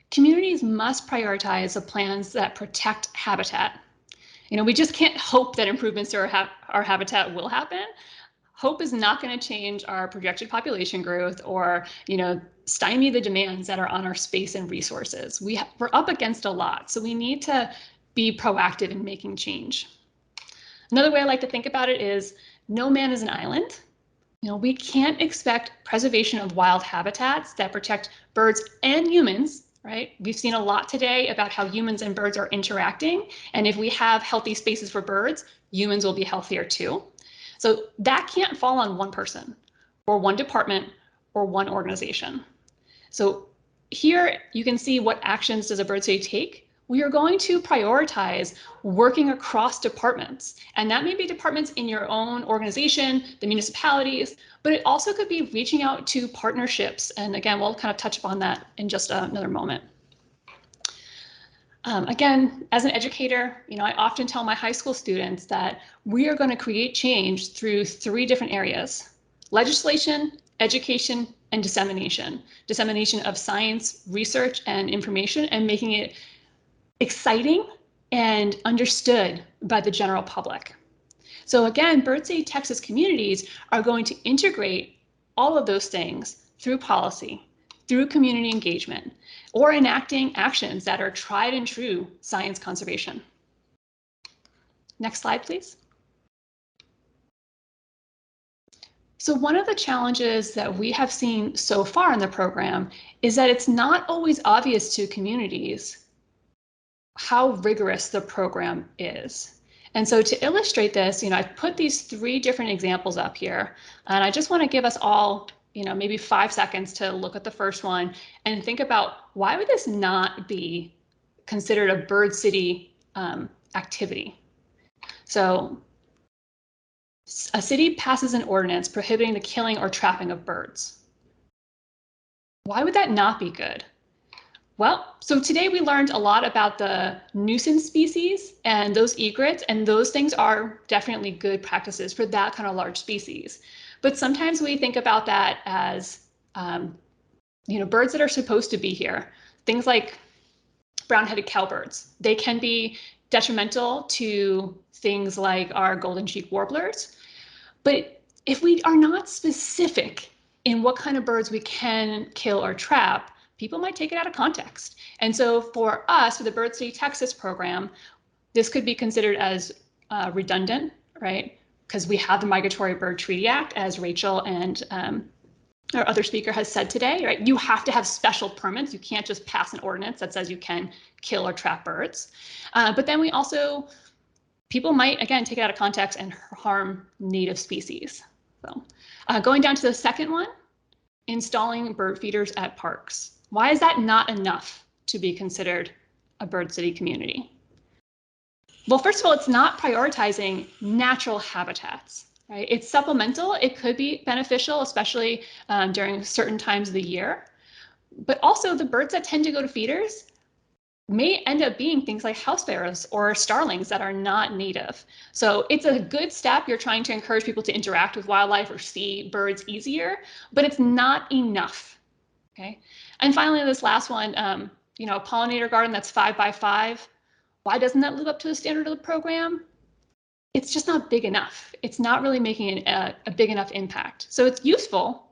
Communities must prioritize the plans that protect habitat. We just can't hope that improvements to our habitat will happen. Hope is not going to change our projected population growth or, stymie the demands that are on our space and resources. We're up against a lot, so we need to be proactive in making change. Another way I like to think about it is no man is an island. We can't expect preservation of wild habitats that protect birds and humans, right? We've seen a lot today about how humans and birds are interacting. And if we have healthy spaces for birds, humans will be healthier too. So that can't fall on one person or one department or one organization. So here you can see what actions does a bird city take. We are going to prioritize working across departments, and that may be departments in your own organization, the municipalities, but it also could be reaching out to partnerships. And again, we'll kind of touch upon that in just another moment. Again, as an educator, I often tell my high school students that we are going to create change through 3 different areas: legislation, education, and dissemination. Dissemination of science, research, and information, and making it exciting and understood by the general public. So again, Bird City, Texas communities are going to integrate all of those things through policy, through community engagement or enacting actions that are tried and true science conservation. Next slide, please. So one of the challenges that we have seen so far in the program is that it's not always obvious to communities how rigorous the program is. And so to illustrate this, I've put these 3 different examples up here, and I just want to give us all, maybe 5 seconds to look at the first one and think about why would this not be considered a bird city activity? So a city passes an ordinance prohibiting the killing or trapping of birds. Why would that not be good? Well, so today we learned a lot about the nuisance species and those egrets, and those things are definitely good practices for that kind of large species. But sometimes we think about that as, birds that are supposed to be here. Things like brown-headed cowbirds. They can be detrimental to things like our golden cheek warblers. But if we are not specific in what kind of birds we can kill or trap, people might take it out of context. And so for us, for the Bird City, Texas program, this could be considered as redundant, right? Because we have the Migratory Bird Treaty Act, as Rachel and our other speaker has said today, right? You have to have special permits. You can't just pass an ordinance that says you can kill or trap birds. But then people might, again, take it out of context and harm native species. So going down to the second one, installing bird feeders at parks. Why is that not enough to be considered a bird city community? Well, first of all, it's not prioritizing natural habitats, right? It's supplemental. It could be beneficial, especially during certain times of the year. But also the birds that tend to go to feeders may end up being things like house sparrows or starlings that are not native. So it's a good step. You're trying to encourage people to interact with wildlife or see birds easier, but it's not enough. Okay. And finally, this last one, a pollinator garden that's 5 by 5. Why doesn't that live up to the standard of the program? It's just not big enough. It's not really making a big enough impact. So it's useful,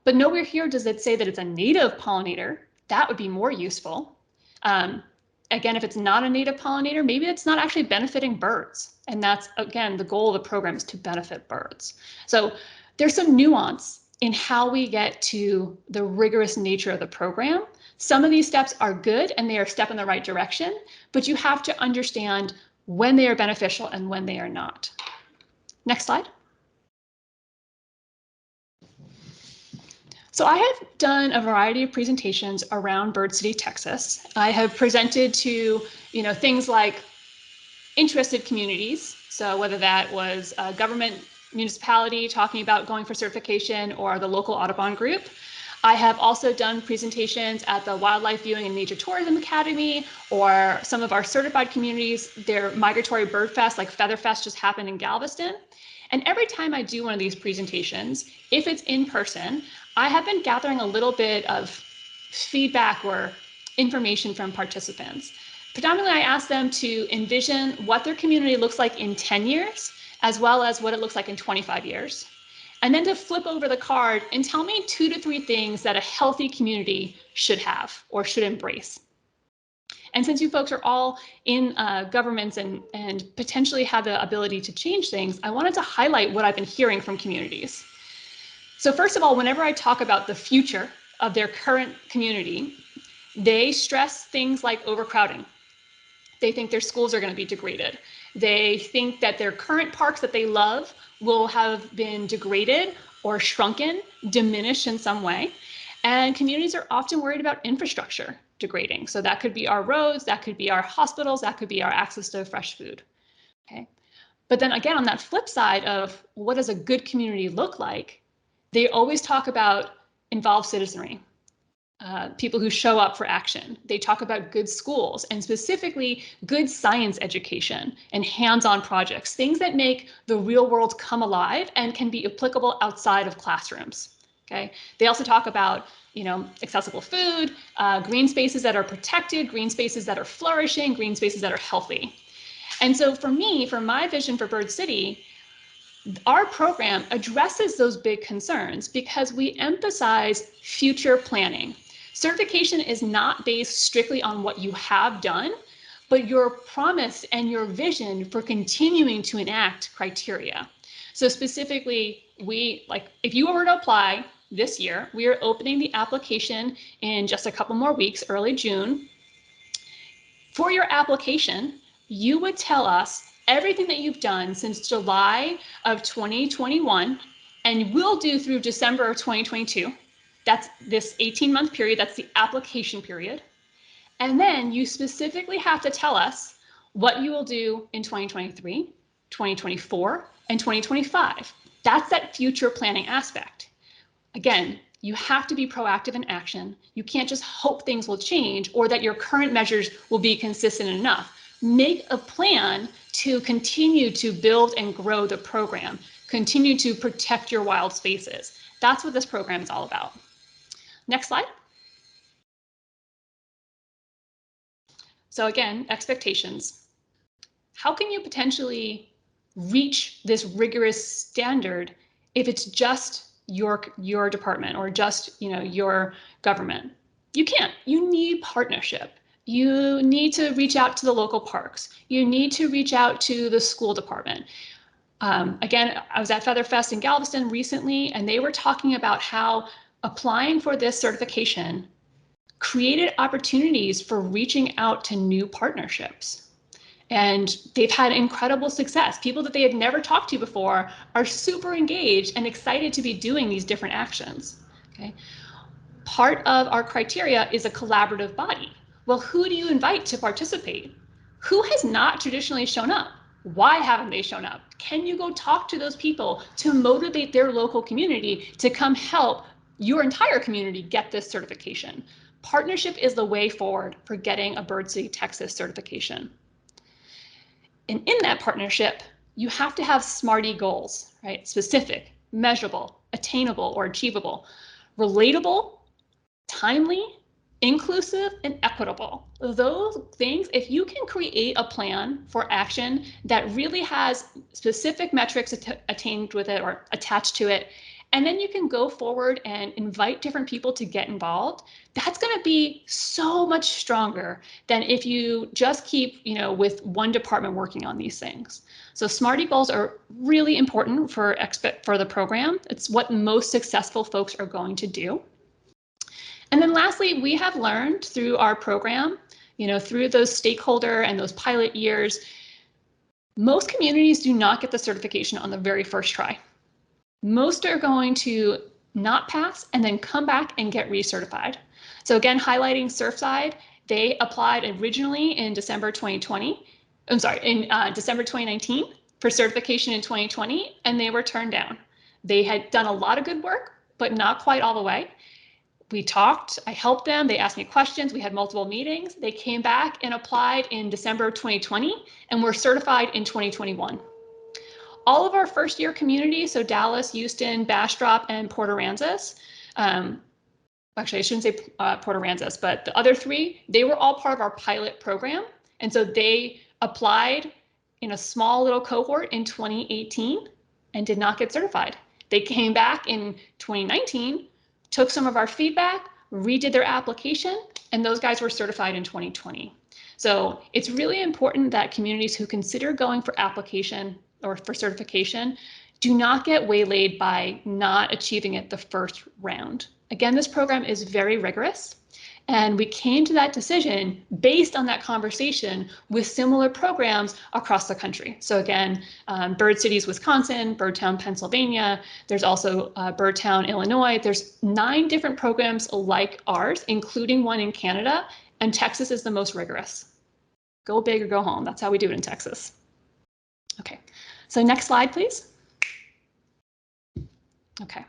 but nowhere here does it say that it's a native pollinator. That would be more useful. Again, if it's not a native pollinator, maybe it's not actually benefiting birds. And that's, again, the goal of the program is to benefit birds. So there's some nuance in how we get to the rigorous nature of the program. Some of these steps are good and they are a step in the right direction, but you have to understand when they are beneficial and when they are not. Next slide. So I have done a variety of presentations around Bird City, Texas. I have presented to, things like interested communities. So whether that was a government municipality talking about going for certification or the local Audubon group. I have also done presentations at the Wildlife Viewing and Nature Tourism Academy or some of our certified communities. Their migratory bird fest, like Featherfest, just happened in Galveston. And every time I do one of these presentations, if it's in person, I have been gathering a little bit of feedback or information from participants. Predominantly, I ask them to envision what their community looks like in 10 years, as well as what it looks like in 25 years. And then to flip over the card and tell me 2 to 3 things that a healthy community should have or should embrace. And since you folks are all in governments and potentially have the ability to change things, I wanted to highlight what I've been hearing from communities. So first of all, whenever I talk about the future of their current community, they stress things like overcrowding. They think their schools are going to be degraded. They think that their current parks that they love will have been degraded or shrunken, diminished in some way. And communities are often worried about infrastructure degrading. So that could be our roads, that could be our hospitals, that could be our access to fresh food. Okay. But then again, on that flip side of what does a good community look like, they always talk about involved citizenry. People who show up for action. They talk about good schools and specifically good science education and hands-on projects, things that make the real world come alive and can be applicable outside of classrooms. Okay. They also talk about, accessible food, green spaces that are protected, green spaces that are flourishing, green spaces that are healthy. And so for me, for my vision for Bird City, Our program addresses those big concerns because we emphasize future planning. Certification is not based strictly on what you have done, but your promise and your vision for continuing to enact criteria. So specifically, if you were to apply this year, we are opening the application in just a couple more weeks, early June. For your application, you would tell us everything that you've done since July of 2021 and will do through December of 2022. That's this 18-month period. That's the application period. And then you specifically have to tell us what you will do in 2023, 2024, and 2025. That's that future planning aspect. Again, you have to be proactive in action. You can't just hope things will change or that your current measures will be consistent enough. Make a plan to continue to build and grow the program, continue to protect your wild spaces. That's what this program is all about. Next slide. So again, expectations. How can you potentially reach this rigorous standard if it's just your department or just your government? You can't. You need partnership. You need to reach out to the local parks. You need to reach out to the school department. Again, I was at Featherfest in Galveston recently, and they were talking about how applying for this certification created opportunities for reaching out to new partnerships. And they've had incredible success. People that they had never talked to before are super engaged and excited to be doing these different actions. Okay. Part of our criteria is a collaborative body. Well, who do you invite to participate? Who has not traditionally shown up? Why haven't they shown up? Can you go talk to those people to motivate their local community to come help your entire community get this certification? Partnership is the way forward for getting a Bird City, Texas certification. And in that partnership, you have to have SMARTY goals, right? Specific, measurable, attainable, or achievable, relatable, timely, inclusive, and equitable. Those things, if you can create a plan for action that really has specific metrics attained with it or attached to it, and then you can go forward and invite different people to get involved, that's going to be so much stronger than if you just keep, with one department working on these things. So SMARTY goals are really important for the program. It's what most successful folks are going to do. And then lastly, we have learned through our program, through those stakeholder and those pilot years, most communities do not get the certification on the very first try. Most are going to not pass and then come back and get recertified. So again, highlighting Surfside, they applied originally in December 2019 for certification in 2020, and they were turned down. They had done a lot of good work, but not quite all the way. We talked, I helped them, they asked me questions, we had multiple meetings. They came back and applied in December 2020 and were certified in 2021. All of our first year communities, so Dallas, Houston, Bastrop, and Port Aransas, actually I shouldn't say Port Aransas, but the other three, they were all part of our pilot program. And so they applied in a small little cohort in 2018 and did not get certified. They came back in 2019, took some of our feedback, redid their application, and those guys were certified in 2020. So it's really important that communities who consider going for application or for certification do not get waylaid by not achieving it the first round. Again, this program is very rigorous, and we came to that decision based on that conversation with similar programs across the country. So again, Bird Cities, Wisconsin, Birdtown, Pennsylvania. There's also Birdtown, Illinois. There's 9 different programs like ours, including one in Canada, and Texas is the most rigorous. Go big or go home. That's how we do it in Texas. Okay, so next slide, please. Okay,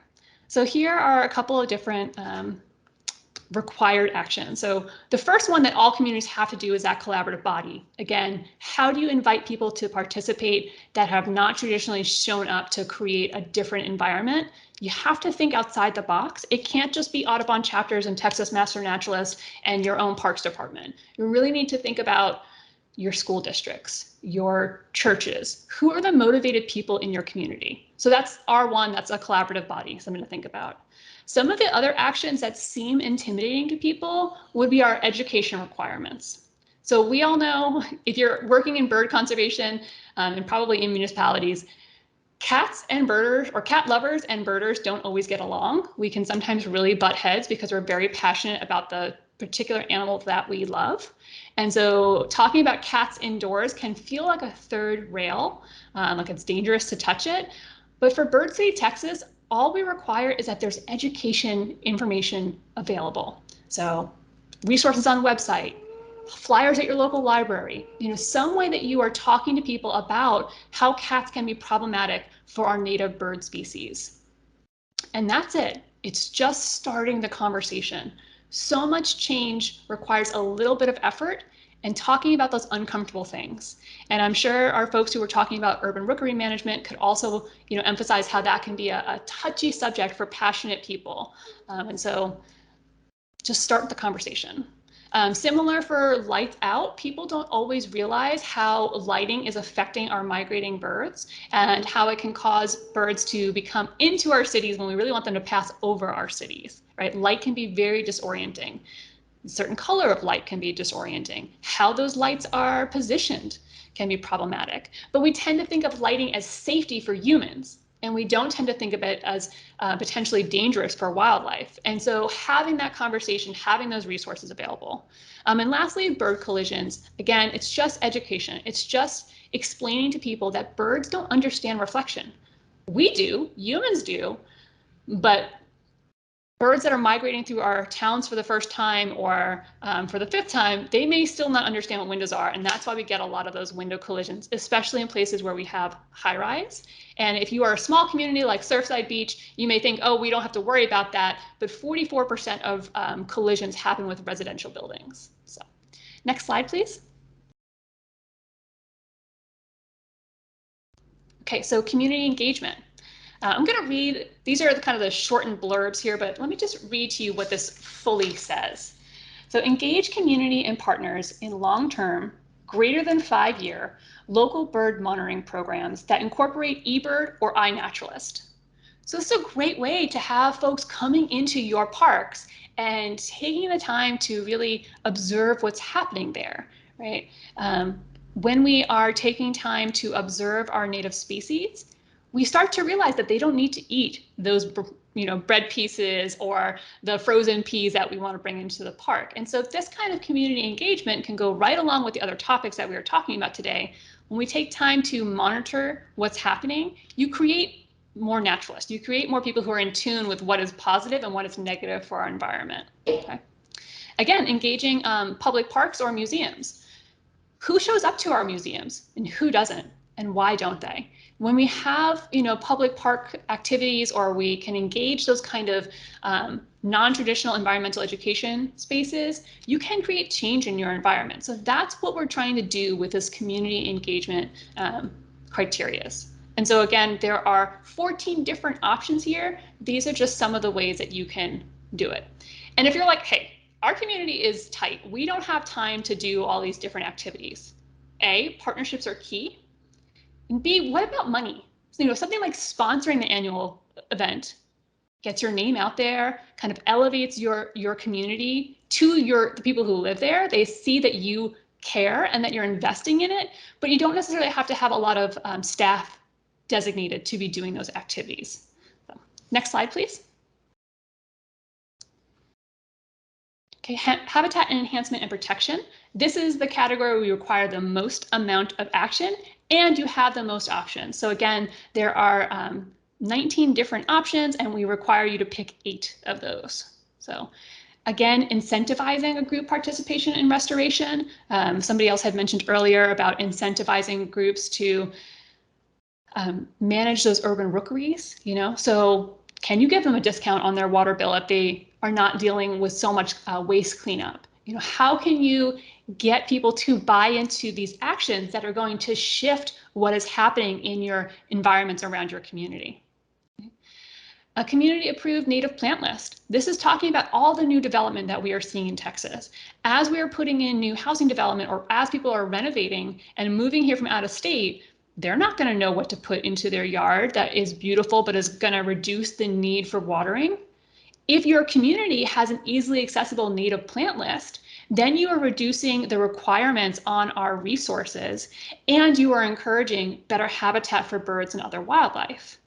so here are a couple of different required actions. So the first one that all communities have to do is that collaborative body. Again, how do you invite people to participate that have not traditionally shown up to create a different environment? You have to think outside the box. It can't just be Audubon chapters and Texas Master Naturalists and your own parks department. You really need to think about your school districts, your churches. Who are the motivated people in your community? So that's R1, that's a collaborative body, something to think about. Some of the other actions that seem intimidating to people would be our education requirements. So we all know if you're working in bird conservation and probably in municipalities, cats and birders, or cat lovers and birders, don't always get along. We can sometimes really butt heads because we're very passionate about the particular animal that we love. And so talking about cats indoors can feel like a third rail, like it's dangerous to touch it. But for Bird City, Texas, all we require is that there's education information available. So resources on the website, flyers at your local library, some way that you are talking to people about how cats can be problematic for our native bird species. And that's it. It's just starting the conversation. So much change requires a little bit of effort and talking about those uncomfortable things. And I'm sure our folks who were talking about urban rookery management could also, emphasize how that can be a touchy subject for passionate people. And so just start the conversation. Similar for lights out, people don't always realize how lighting is affecting our migrating birds and how it can cause birds to become into our cities when we really want them to pass over our cities, right? Light can be very disorienting. A certain color of light can be disorienting. How those lights are positioned can be problematic. But we tend to think of lighting as safety for humans, and we don't tend to think of it as potentially dangerous for wildlife. And so having that conversation, having those resources available. And lastly, bird collisions. Again, it's just education. It's just explaining to people that birds don't understand reflection. We do, humans do, but birds that are migrating through our towns for the first time or for the 5th time, they may still not understand what windows are. And that's why we get a lot of those window collisions, especially in places where we have high rise. And if you are a small community like Surfside Beach, you may think, oh, we don't have to worry about that. But 44% of collisions happen with residential buildings. So next slide, please. Okay, so community engagement. I'm going to read, these are kind of the shortened blurbs here, but let me just read to you what this fully says. So engage community and partners in long-term, greater than 5-year, local bird monitoring programs that incorporate eBird or iNaturalist. So this is a great way to have folks coming into your parks and taking the time to really observe what's happening there, right? When we are taking time to observe our native species, we start to realize that they don't need to eat those bread pieces or the frozen peas that we want to bring into the park. And so this kind of community engagement can go right along with the other topics that we were talking about today. When we take time to monitor what's happening, you create more naturalists. You create more people who are in tune with what is positive and what is negative for our environment. Okay. Again, engaging public parks or museums. Who shows up to our museums and who doesn't, and why don't they? When we have, public park activities, or we can engage those kind of non-traditional environmental education spaces, you can create change in your environment. So that's what we're trying to do with this community engagement criteria. And so again, there are 14 different options here. These are just some of the ways that you can do it. And if you're like, hey, our community is tight, we don't have time to do all these different activities. A, partnerships are key. And B, what about money? So, something like sponsoring the annual event gets your name out there, kind of elevates your community to the people who live there. They see that you care and that you're investing in it, but you don't necessarily have to have a lot of staff designated to be doing those activities. So, next slide, please. Okay, habitat and enhancement and protection. This is the category where we require the most amount of action and you have the most options. So again, there are 19 different options and we require you to pick 8 of those. So again, incentivizing a group participation in restoration. Somebody else had mentioned earlier about incentivizing groups to manage those urban rookeries, so can you give them a discount on their water bill if they are not dealing with so much waste cleanup? How can you get people to buy into these actions that are going to shift what is happening in your environments around your community? A community approved native plant list. This is talking about all the new development that we are seeing in Texas. As we are putting in new housing development, or as people are renovating and moving here from out of state, they're not going to know what to put into their yard that is beautiful but is going to reduce the need for watering. If your community has an easily accessible native plant list, then you are reducing the requirements on our resources, and you are encouraging better habitat for birds and other wildlife.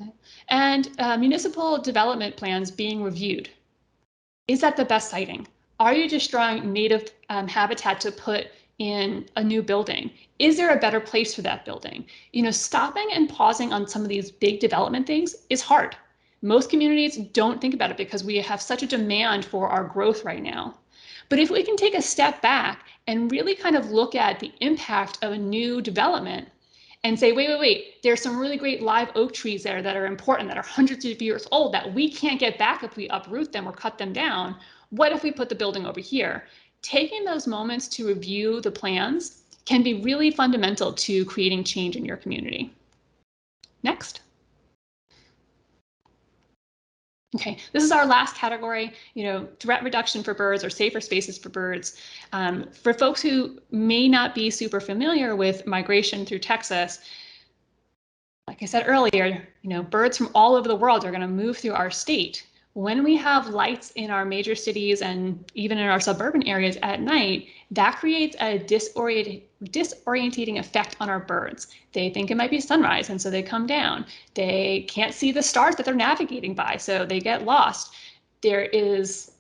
Okay. And municipal development plans being reviewed. Is that the best siting? Are you destroying native habitat to put in a new building? Is there a better place for that building? You know, stopping and pausing on some of these big development things is hard. Most communities don't think about it because we have such a demand for our growth right now. But if we can take a step back and really kind of look at the impact of a new development and say, wait, there's some really great live oak trees there that are important, that are hundreds of years old, that we can't get back if we uproot them or cut them down. What if we put the building over here? Taking those moments to review the plans can be really fundamental to creating change in your community. Next. Okay, this is our last category, you know, threat reduction for birds or safer spaces for birds. For folks who may not be super familiar with migration through Texas, like I said earlier, you know, birds from all over the world are going to move through our state. When we have lights in our major cities and even in our suburban areas at night, that creates a disorientating effect on our birds. They think it might be sunrise, and so they come down. They can't see the stars that they're navigating by, so they get lost. There is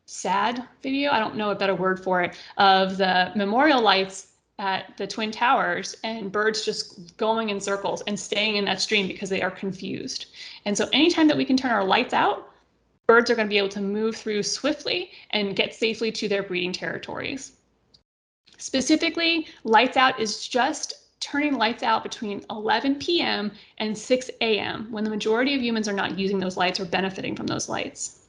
sad video, I don't know a better word for it, of the memorial lights at the Twin Towers and birds just going in circles and staying in that stream because they are confused. And so anytime that we can turn our lights out, birds are going to be able to move through swiftly and get safely to their breeding territories. Specifically, lights out is just turning lights out between 11 p.m. and 6 a.m. when the majority of humans are not using those lights or benefiting from those lights.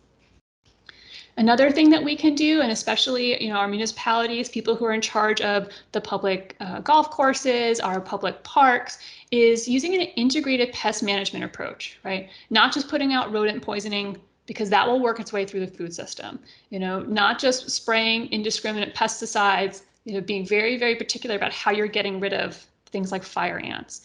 Another thing that we can do, and especially, you know, our municipalities, people who are in charge of the public golf courses, our public parks, is using an integrated pest management approach, right? Not just putting out rodent poisoning, because that will work its way through the food system. You know, not just spraying indiscriminate pesticides, you know, being very, very particular about how you're getting rid of things like fire ants.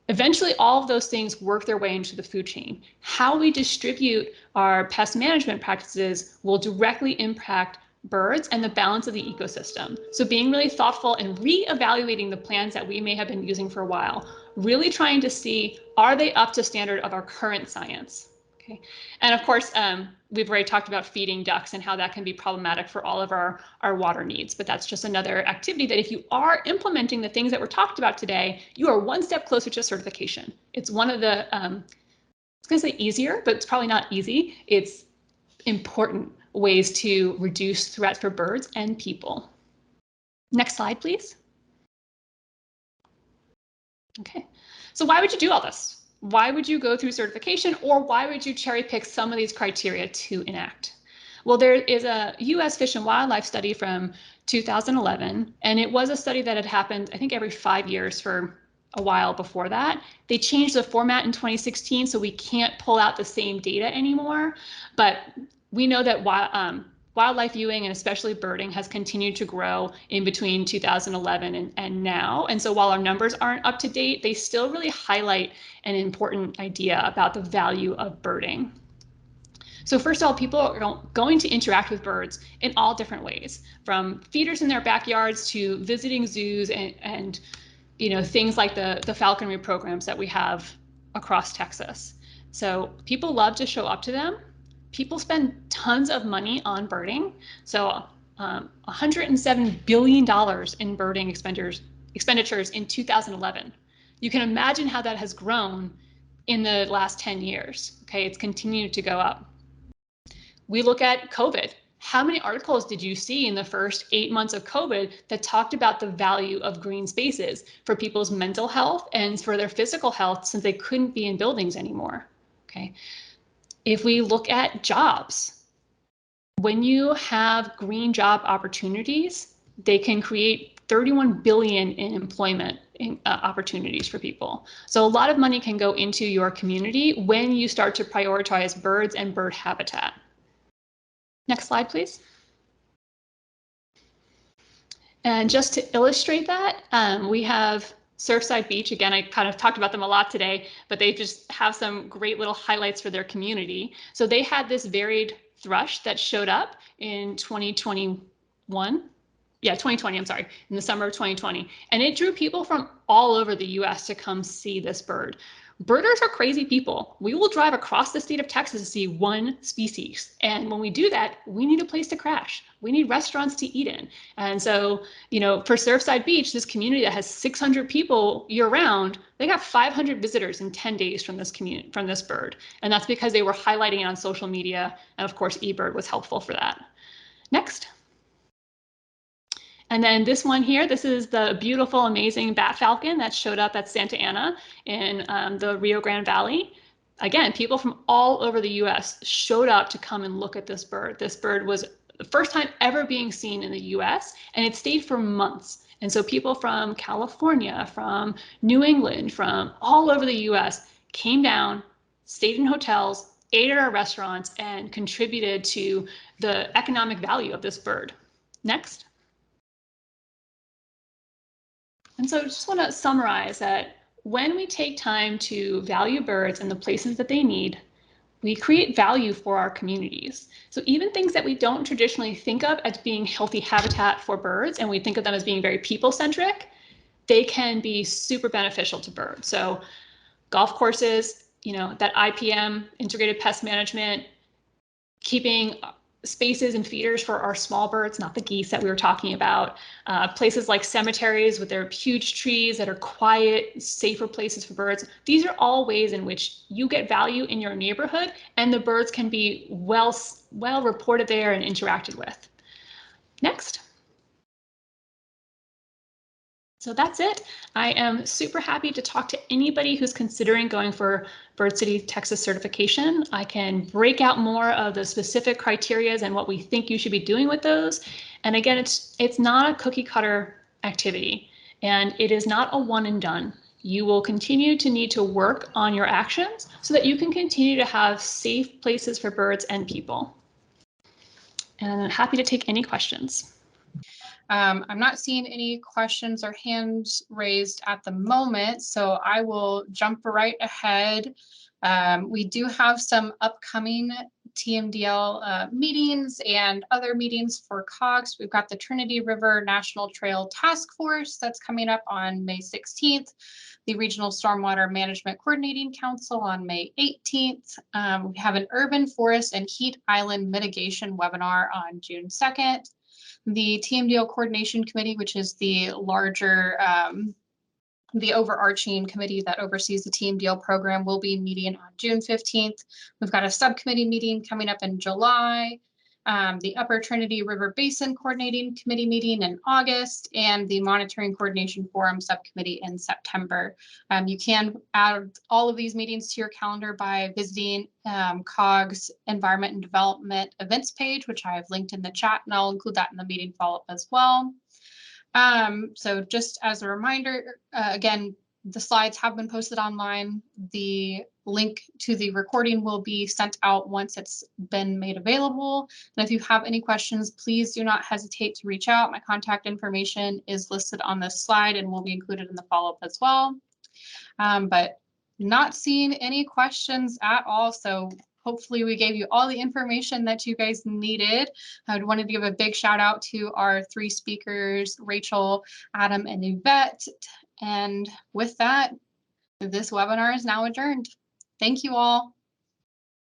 Eventually, all of those things work their way into the food chain. How we distribute our pest management practices will directly impact birds and the balance of the ecosystem. So being really thoughtful and reevaluating the plans that we may have been using for a while, really trying to see, are they up to standard of our current science? Okay. And of course, we've already talked about feeding ducks and how that can be problematic for all of our water needs. But that's just another activity that if you are implementing the things that were talked about today, you are one step closer to certification. It's one of the, I was going to say easier, but it's probably not easy. It's important ways to reduce threats for birds and people. Next slide, please. Okay, so why would you do all this? Why would you go through certification, or why would you cherry pick some of these criteria to enact? Well, there is a US Fish and Wildlife study from 2011, and it was a study that had happened, I think, every 5 years for a while before that. They changed the format in 2016, so we can't pull out the same data anymore, but we know that wildlife viewing and especially birding has continued to grow in between 2011 and now. And so while our numbers aren't up to date, they still really highlight an important idea about the value of birding. So first of all, people are going to interact with birds in all different ways, from feeders in their backyards to visiting zoos and you know, things like the falconry programs that we have across Texas. So people love to show up to them. People spend tons of money on birding. So $107 billion in birding expenditures in 2011. You can imagine how that has grown in the last 10 years. Okay, it's continued to go up. We look at COVID. How many articles did you see in the first 8 months of COVID that talked about the value of green spaces for people's mental health and for their physical health, since they couldn't be in buildings anymore? Okay. If we look at jobs, when you have green job opportunities, they can create 31 billion in employment opportunities for people. So a lot of money can go into your community when you start to prioritize birds and bird habitat. Next slide, please. And just to illustrate that, we have Surfside Beach, again, I kind of talked about them a lot today, but they just have some great little highlights for their community. So they had this varied thrush that showed up in 2021. Yeah, 2020, I'm sorry, in the summer of 2020. And it drew people from all over the US to come see this bird. Birders are crazy people. We will drive across the state of Texas to see one species. And when we do that, we need a place to crash. We need restaurants to eat in. And so, you know, for Surfside Beach, this community that has 600 people year round, they got 500 visitors in 10 days from this community, from this bird. And that's because they were highlighting it on social media. And of course, eBird was helpful for that. Next. And then this one here, this is the beautiful, amazing bat falcon that showed up at Santa Ana in the Rio Grande Valley. Again, people from all over the US showed up to come and look at this bird. This bird was the first time ever being seen in the US, and it stayed for months. And so people from California, from New England, from all over the US came down, stayed in hotels, ate at our restaurants, and contributed to the economic value of this bird. Next. And so I just want to summarize that when we take time to value birds in the places that they need, we create value for our communities. So even things that we don't traditionally think of as being healthy habitat for birds, and we think of them as being very people-centric, they can be super beneficial to birds. So golf courses, you know, that IPM, integrated pest management, keeping spaces and feeders for our small birds, not the geese that we were talking about. Places like cemeteries with their huge trees that are quiet, safer places for birds. These are all ways in which you get value in your neighborhood, and the birds can be well reported there and interacted with. Next. So that's it. I am super happy to talk to anybody who's considering going for Bird City, Texas certification. I can break out more of the specific criteria and what we think you should be doing with those. And again, it's not a cookie cutter activity, and it is not a one and done. You will continue to need to work on your actions so that you can continue to have safe places for birds and people. And I'm happy to take any questions. I'm not seeing any questions or hands raised at the moment, so I will jump right ahead. We do have some upcoming TMDL meetings and other meetings for COGS. We've got the Trinity River National Trail Task Force that's coming up on May 16th, the Regional Stormwater Management Coordinating Council on May 18th. We have an Urban Forest and Heat Island Mitigation webinar on June 2nd. The TMDL Coordination Committee, which is the larger, the overarching committee that oversees the TMDL program, will be meeting on June 15th. We've got a subcommittee meeting coming up in July, the Upper Trinity River Basin Coordinating Committee meeting in August, and the Monitoring Coordination Forum subcommittee in September. You can add all of these meetings to your calendar by visiting COG's Environment and Development events page, which I have linked in the chat, and I'll include that in the meeting follow-up as well. So just as a reminder, again, the slides have been posted online. The link to the recording will be sent out once it's been made available. And if you have any questions, please do not hesitate to reach out. My contact information is listed on this slide and will be included in the follow-up as well. But not seeing any questions at all. So hopefully we gave you all the information that you guys needed. I wanted to give a big shout out to our three speakers, Rachel, Adam, and Yvette. And with that, this webinar is now adjourned. Thank you all.